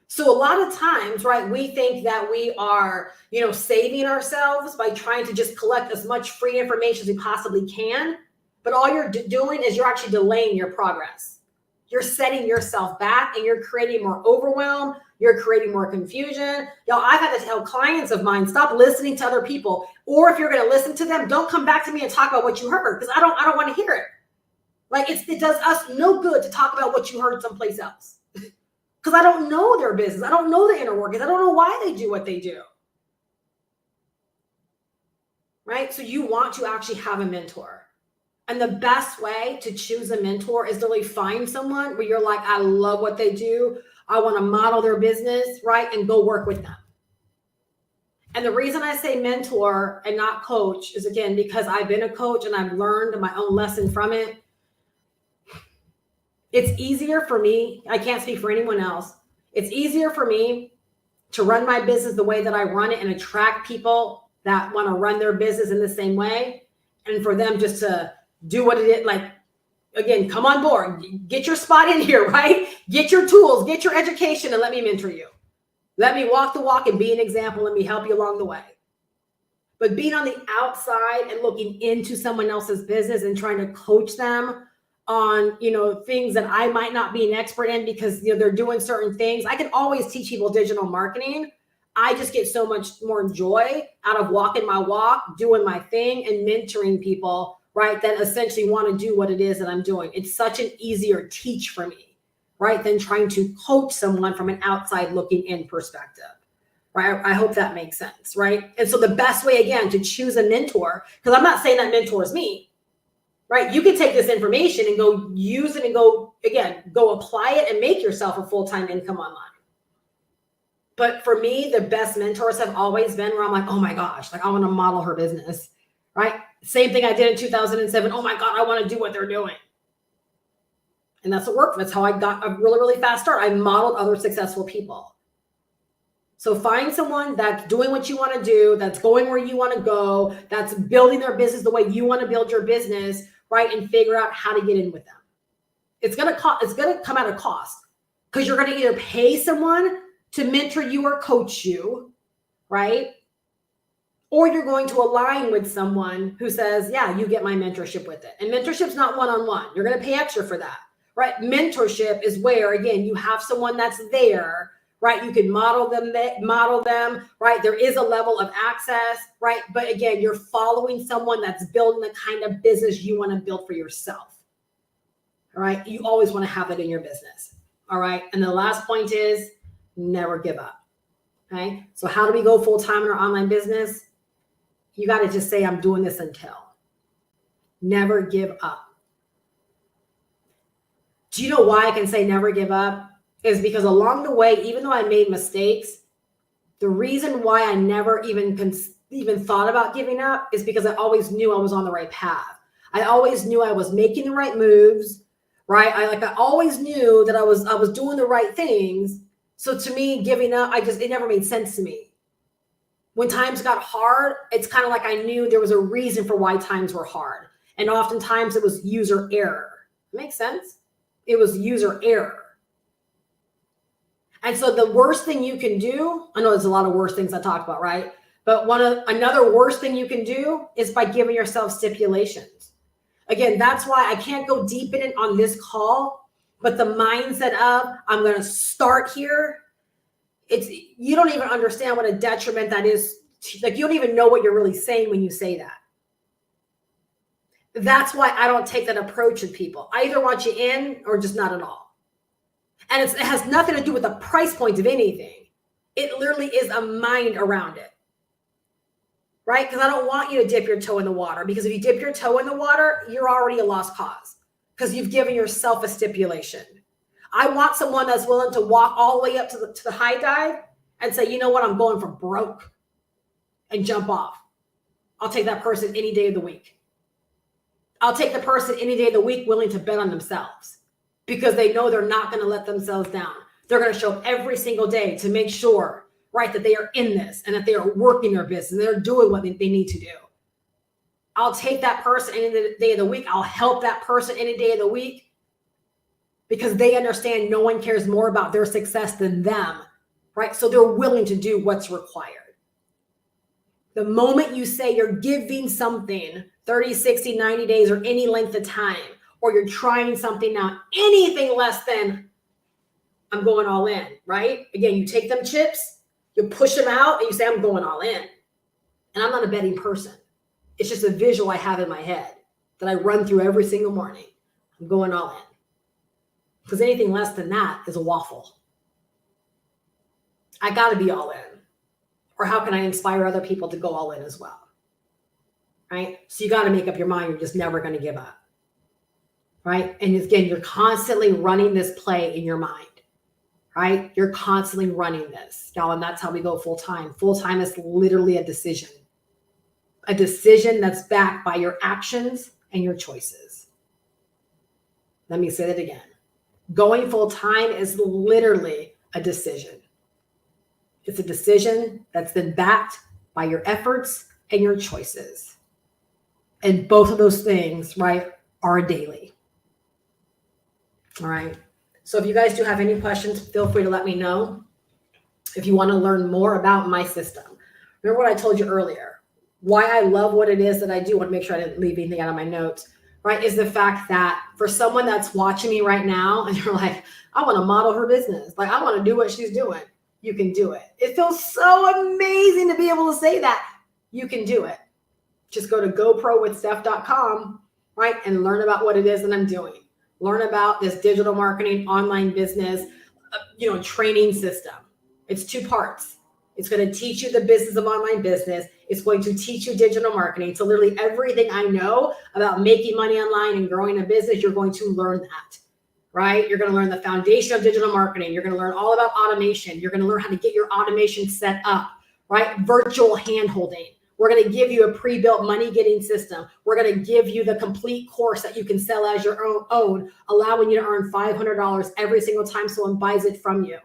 So a lot of times, right, we think that we are, saving ourselves by trying to just collect as much free information as we possibly can. But all you're doing is you're actually delaying your progress. You're setting yourself back and you're creating more overwhelm. You're creating more confusion. Y'all, I've had to tell clients of mine, stop listening to other people. Or if you're going to listen to them, don't come back to me and talk about what you heard because I don't want to hear it. Like it does us no good to talk about what you heard someplace else because I don't know their business. I don't know the inner workings. I don't know why they do what they do. Right? So you want to actually have a mentor. And the best way to choose a mentor is to really find someone where you're like, I love what they do. I want to model their business, right? And go work with them. And the reason I say mentor and not coach is, again, because I've been a coach and I've learned my own lesson from it. It's easier for me. I can't speak for anyone else. It's easier for me to run my business the way that I run it and attract people that want to run their business in the same way. And for them just to do what it is, like, again, come on board, get your spot in here, right? Get your tools, get your education, and let me mentor you. Let me walk the walk and be an example. Let me help you along the way. But being on the outside and looking into someone else's business and trying to coach them on, things that I might not be an expert in because, they're doing certain things. I can always teach people digital marketing. I just get so much more joy out of walking my walk, doing my thing, and mentoring people, right, that essentially want to do what it is that I'm doing. It's such an easier teach for me, right, than trying to coach someone from an outside looking in perspective, right? I hope that makes sense, right? And so the best way, again, to choose a mentor, because I'm not saying that mentor is me, right? You can take this information and go use it and go apply it and make yourself a full-time income online. But for me, the best mentors have always been where I'm like, oh my gosh, like I want to model her business, right? Same thing I did in 2007. Oh my God, I want to do what they're doing. And that's what worked. That's how I got a really, really fast start. I modeled other successful people. So find someone that's doing what you want to do, that's going where you want to go, that's building their business the way you want to build your business, right? And figure out how to get in with them. It's going to come at a cost, because you're going to either pay someone to mentor you or coach you, right? Or you're going to align with someone who says, yeah, you get my mentorship with it. And mentorship's not one-on-one. You're going to pay extra for that, right? Mentorship is where, again, you have someone that's there, right? You can model them, right? There is a level of access, right? But again, you're following someone that's building the kind of business you want to build for yourself, all right? You always want to have that in your business, all right? And the last point is never give up, okay? So how do we go full-time in our online business? You got to just say, I'm doing this until. Never give up. Do you know why I can say never give up? Is because along the way, even though I made mistakes, the reason why I never even thought about giving up is because I always knew I was on the right path. I always knew I was making the right moves, right? I always knew that I was doing the right things. So to me, giving up, it never made sense to me. When times got hard, it's kind of like I knew there was a reason for why times were hard. And oftentimes it was user error. Makes sense? It was user error. And so the worst thing you can do, I know there's a lot of worse things I talk about, right? But another worst thing you can do is by giving yourself stipulations. Again, that's why I can't go deep in it on this call, but the mindset of I'm going to start here, you don't even understand what a detriment that is. Like, you don't even know what you're really saying when you say that. That's why I don't take that approach with people. I either want you in or just not at all. And it has nothing to do with the price point of anything. It literally is a mind around it, right? Because I don't want you to dip your toe in the water, because if you dip your toe in the water, you're already a lost cause because you've given yourself a stipulation. I want someone that's willing to walk all the way up to the high dive and say, you know what, I'm going for broke, and jump off. I'll take that person any day of the week. I'll take the person any day of the week willing to bet on themselves, because they know they're not going to let themselves down. They're going to show up every single day to make sure, right, that they are in this and that they are working their business and they're doing what they need to do. I'll take that person any day of the week. I'll help that person any day of the week, because they understand no one cares more about their success than them, right? So they're willing to do what's required. The moment you say you're giving something 30, 60, 90 days or any length of time, or you're trying something now, anything less than I'm going all in, right? Again, you take them chips, you push them out, and you say, I'm going all in. And I'm not a betting person. It's just a visual I have in my head that I run through every single morning. I'm going all in. Because anything less than that is a waffle. I got to be all in. Or how can I inspire other people to go all in as well? Right? So you got to make up your mind. You're just never going to give up. Right? And again, you're constantly running this play in your mind. Right? You're constantly running this, y'all. And that's how we go full time. Full time is literally a decision. A decision that's backed by your actions and your choices. Let me say that again. Going full time is literally a decision. It's a decision that's been backed by your efforts and your choices. And both of those things, right, are daily. All right. So if you guys do have any questions, feel free to let me know. If you want to learn more about my system. Remember what I told you earlier. Why I love what it is that I do. I want to make sure I didn't leave anything out of my notes. Right, is the fact that for someone that's watching me right now and you're like, I want to model her business. Like, I want to do what she's doing. You can do it. It feels so amazing to be able to say that. You can do it. Just go to goprowithsteph.com right? And learn about what it is that I'm doing. Learn about this digital marketing, online business, training system. It's 2 parts. It's going to teach you the business of online business. It's going to teach you digital marketing. So literally everything I know about making money online and growing a business, you're going to learn that, right? You're going to learn the foundation of digital marketing. You're going to learn all about automation. You're going to learn how to get your automation set up, right? Virtual hand holding. We're going to give you a pre-built money getting system. We're going to give you the complete course that you can sell as your own, allowing you to earn $500 every single time someone buys it from you.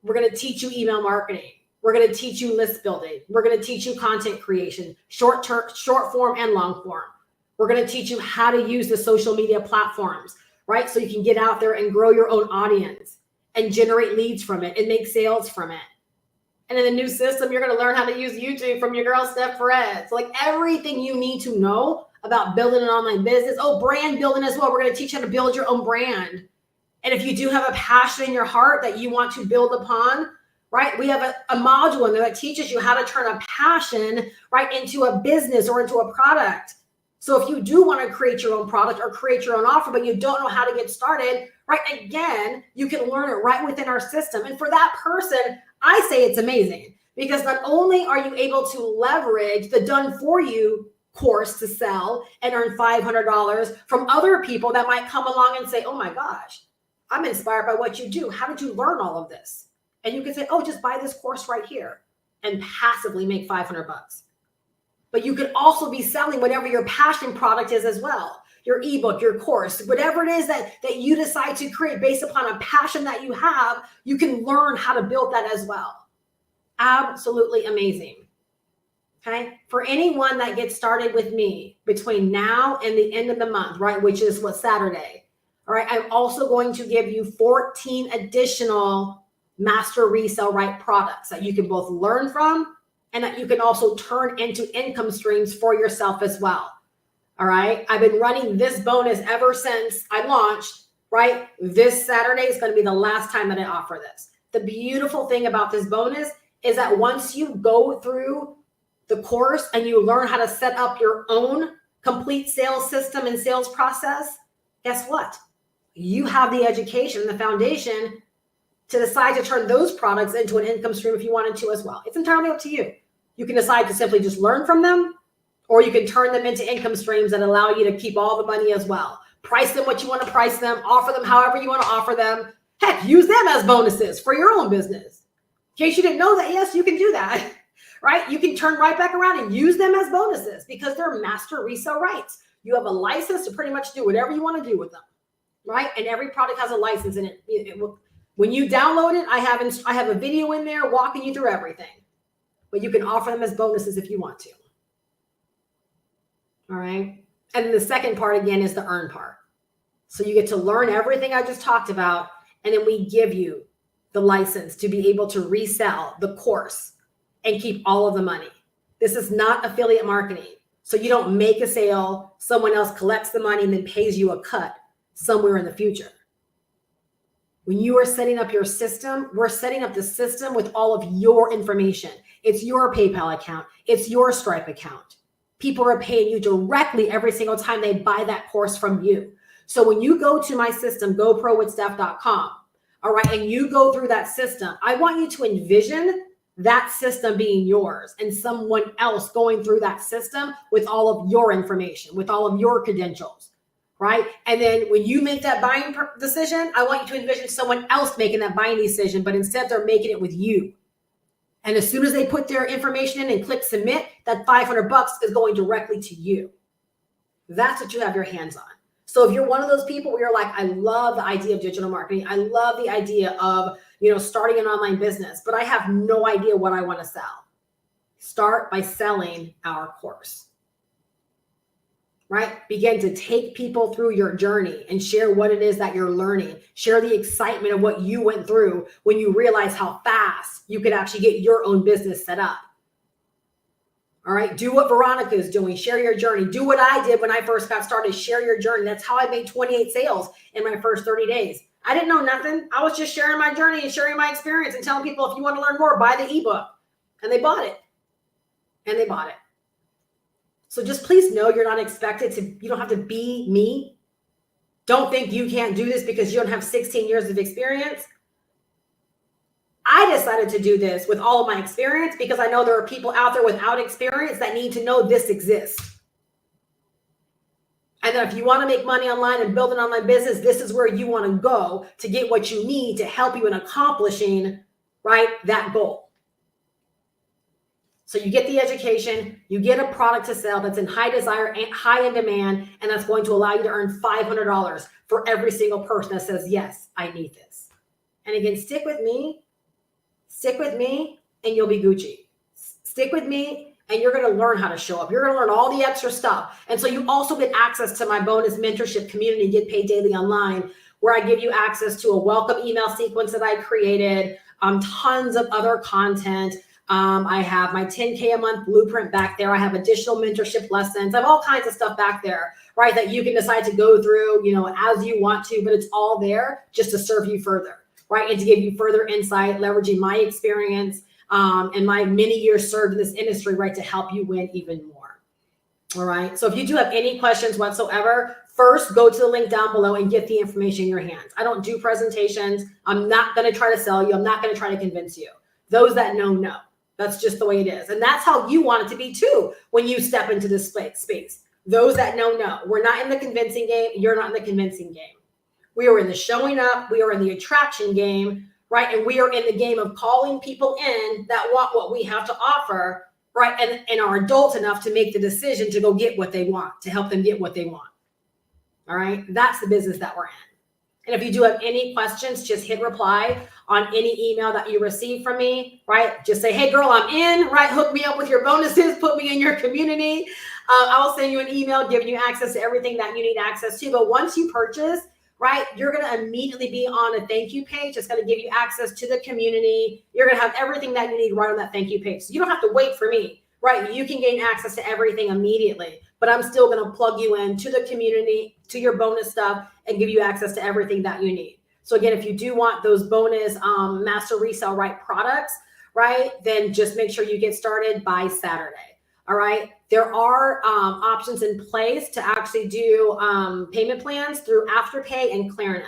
We're going to teach you email marketing. We're going to teach you list building. We're going to teach you content creation, short form and long form. We're going to teach you how to use the social media platforms, right? So you can get out there and grow your own audience and generate leads from it and make sales from it. And in the new system, you're going to learn how to use YouTube from your girl, Steph Perez. So like everything you need to know about building an online business. Oh, brand building as well. We're going to teach you how to build your own brand. And if you do have a passion in your heart that you want to build upon, right? We have a module in there that teaches you how to turn a passion, right, into a business or into a product. So if you do want to create your own product or create your own offer, but you don't know how to get started, right? Again, you can learn it right within our system. And for that person, I say it's amazing because not only are you able to leverage the done for you course to sell and earn $500 from other people that might come along and say, oh my gosh, I'm inspired by what you do. How did you learn all of this? And you can say, oh, just buy this course right here and passively make $500. But you could also be selling whatever your passion product is as well. Your ebook, your course, whatever it is that you decide to create based upon a passion that you have, you can learn how to build that as well. Absolutely amazing. Okay. For anyone that gets started with me between now and the end of the month, right, which is Saturday. All right. I'm also going to give you 14 additional master resell right products that you can both learn from and that you can also turn into income streams for yourself as well. All right. I've been running this bonus ever since I launched, right? This Saturday is going to be the last time that I offer this. The beautiful thing about this bonus is that once you go through the course and you learn how to set up your own complete sales system and sales process, guess what? You have the education, the foundation to decide to turn those products into an income stream if you wanted to as well. It's entirely up to you. You can decide to simply just learn from them, or you can turn them into income streams that allow you to keep all the money as well. Price them what you want to price them, offer them however you want to offer them. Heck, use them as bonuses for your own business. In case you didn't know that, yes, you can do that, right? You can turn right back around and use them as bonuses because they're master resale rights. You have a license to pretty much do whatever you want to do with them, right? And every product has a license in it. When you download it, I have a video in there walking you through everything. But you can offer them as bonuses if you want to. All right. And then the second part, again, is the earn part. So you get to learn everything I just talked about, and then we give you the license to be able to resell the course and keep all of the money. This is not affiliate marketing. So you don't make a sale, someone else collects the money and then pays you a cut somewhere in the future. When you are setting up your system, we're setting up the system with all of your information. It's your PayPal account. It's your Stripe account. People are paying you directly every single time they buy that course from you. So when you go to my system, goprowithsteph.com, all right, and you go through that system, I want you to envision that system being yours and someone else going through that system with all of your information, with all of your credentials. Right? And then when you make that buying decision, I want you to envision someone else making that buying decision, but instead they're making it with you. And as soon as they put their information in and click submit, that $500 is going directly to you. That's what you have your hands on. So if you're one of those people where you're like, I love the idea of digital marketing. I love the idea of, starting an online business, but I have no idea what I want to sell. Start by selling our course. Right? Begin to take people through your journey and share what it is that you're learning. Share the excitement of what you went through when you realize how fast you could actually get your own business set up. All right. Do what Veronica is doing. Share your journey. Do what I did when I first got started. Share your journey. That's how I made 28 sales in my first 30 days. I didn't know nothing. I was just sharing my journey and sharing my experience and telling people, if you want to learn more, buy the ebook. And they bought it. So just please know you're not expected to, you don't have to be me. Don't think you can't do this because you don't have 16 years of experience. I decided to do this with all of my experience because I know there are people out there without experience that need to know this exists. And then if you want to make money online and build an online business, this is where you want to go to get what you need to help you in accomplishing, right, that goal. So you get the education, you get a product to sell that's in high desire and high in demand, and that's going to allow you to earn $500 for every single person that says, yes, I need this. And again, stick with me, and you'll be Gucci. Stick with me, and you're going to learn how to show up. You're going to learn all the extra stuff. And so you also get access to my bonus mentorship community, Get Paid Daily Online, where I give you access to a welcome email sequence that I created, tons of other content. I have my 10K a month blueprint back there. I have additional mentorship lessons. I have all kinds of stuff back there, right, that you can decide to go through, as you want to, but it's all there just to serve you further, right, and to give you further insight, leveraging my experience and my many years served in this industry, right, to help you win even more. All right. So if you do have any questions whatsoever, first go to the link down below and get the information in your hands. I don't do presentations. I'm not going to try to sell you. I'm not going to try to convince you. Those that know. That's just the way it is. And that's how you want it to be too when you step into this space. Those that know. We're not in the convincing game. You're not in the convincing game. We are in the showing up. We are in the attraction game, right? And we are in the game of calling people in that want what we have to offer, right? And are adult enough to make the decision to go get what they want, to help them get what they want. All right. That's the business that we're in. And if you do have any questions, just hit reply on any email that you receive from me, right? Just say, hey, girl, I'm in, right? Hook me up with your bonuses. Put me in your community. I'll send you an email giving you access to everything that you need access to. But once you purchase, right, you're going to immediately be on a thank you page. It's going to give you access to the community. You're going to have everything that you need right on that thank you page. So you don't have to wait for me, right? You can gain access to everything immediately. But I'm still going to plug you in to the community, to your bonus stuff, and give you access to everything that you need. So again, if you do want those bonus master resale right products, right, then just make sure you get started by Saturday. All right. There are options in place to actually do payment plans through Afterpay and Klarna.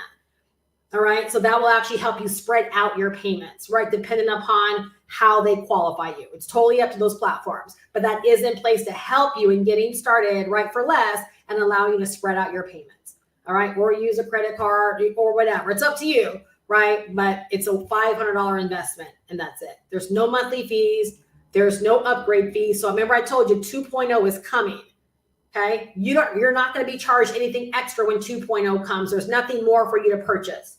All right. So that will actually help you spread out your payments, right, depending upon how they qualify you. It's totally up to those platforms, but that is in place to help you in getting started, right, for less and allow you to spread out your payments. All right. Or use a credit card or whatever. It's up to you, right? But it's a $500 investment and that's it. There's no monthly fees. There's no upgrade fees. So remember I told you 2.0 is coming. Okay. You're not going to be charged anything extra when 2.0 comes. There's nothing more for you to purchase.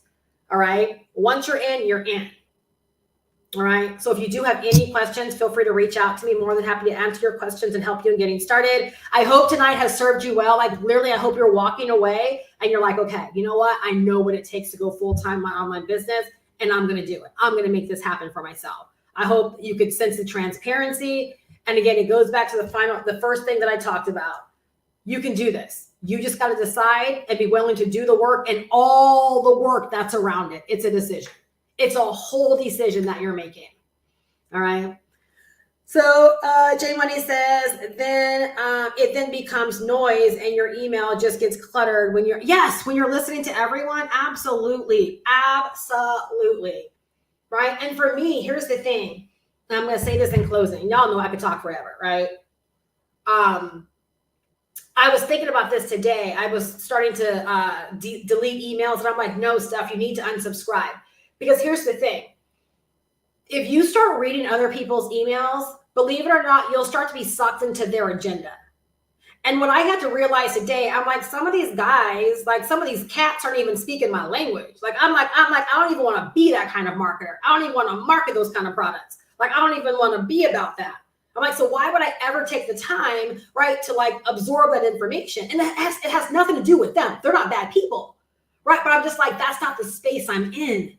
All right. Once you're in, you're in. All right. So if you do have any questions, feel free to reach out to me. More than happy to answer your questions and help you in getting started. I hope tonight has served you well. Like literally, I hope you're walking away and you're like, okay, you know what? I know what it takes to go full-time in my online business and I'm going to do it. I'm going to make this happen for myself. I hope you could sense the transparency. And again, it goes back to the first thing that I talked about. You can do this. You just got to decide and be willing to do the work and all the work that's around it. It's a decision. It's a whole decision that you're making. All right. So J Money says, then it then becomes noise and your email just gets cluttered when you're listening to everyone. Absolutely. Right. And for me, here's the thing. And I'm going to say this in closing. Y'all know I could talk forever. Right. I was thinking about this today. I was starting to delete emails and I'm like, no, Steph, you need to unsubscribe. Because here's the thing. If you start reading other people's emails, believe it or not, you'll start to be sucked into their agenda. And what I had to realize today, I'm like, some of these guys, like some of these cats aren't even speaking my language. I'm like, I don't even want to be that kind of marketer. I don't even want to market those kind of products. Like, I don't even want to be about that. I'm like, so why would I ever take the time, right, to like absorb that information? And it has nothing to do with them. They're not bad people, right? But I'm just like, that's not the space I'm in.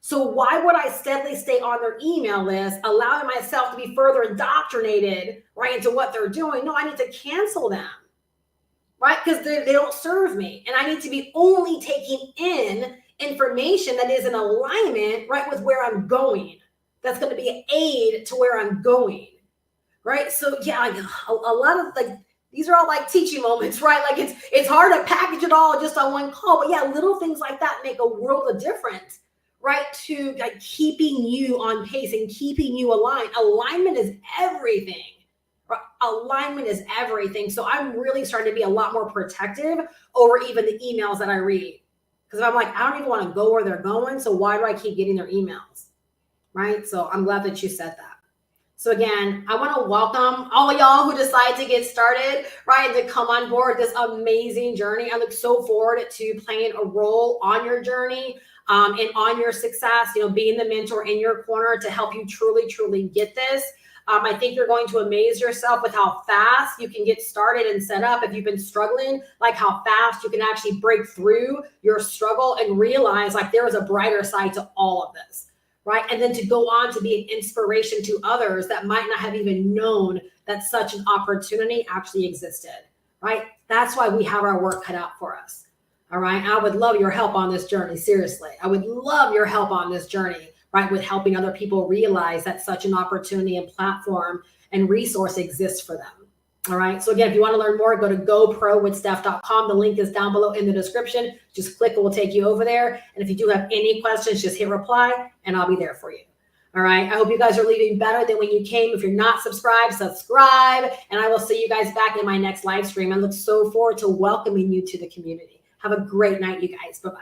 So why would I steadily stay on their email list, allowing myself to be further indoctrinated, right, into what they're doing? No, I need to cancel them, right? Because they don't serve me. And I need to be only taking in information that is in alignment, right, with where I'm going. That's going to be an aid to where I'm going, right? So yeah, like a lot of like These are all like teaching moments, right? Like it's hard to package it all just on one call, but yeah, little things like that make a world of difference, right? To like keeping you on pace and keeping you aligned. Alignment is everything. Right? Alignment is everything. So I'm really starting to be a lot more protective over even the emails that I read. Because I'm like, I don't even want to go where they're going. So why do I keep getting their emails? Right? So I'm glad that you said that. So again, I want to welcome all of y'all who decide to get started, right, to come on board this amazing journey. I look so forward to playing a role on your journey and on your success, being the mentor in your corner to help you truly, truly get this. I think you're going to amaze yourself with how fast you can get started and set up. If you've been struggling, like how fast you can actually break through your struggle and realize like there is a brighter side to all of this. Right. And then to go on to be an inspiration to others that might not have even known that such an opportunity actually existed. Right. That's why we have our work cut out for us. All right. I would love your help on this journey. Seriously. I would love your help on this journey, right? With helping other people realize that such an opportunity and platform and resource exists for them. All right. So again, if you want to learn more, go to goprowithsteph.com. The link is down below in the description. Just click, it will take you over there. And if you do have any questions, just hit reply and I'll be there for you. All right. I hope you guys are leaving better than when you came. If you're not subscribed, subscribe. And I will see you guys back in my next live stream. I look so forward to welcoming you to the community. Have a great night, you guys. Bye-bye.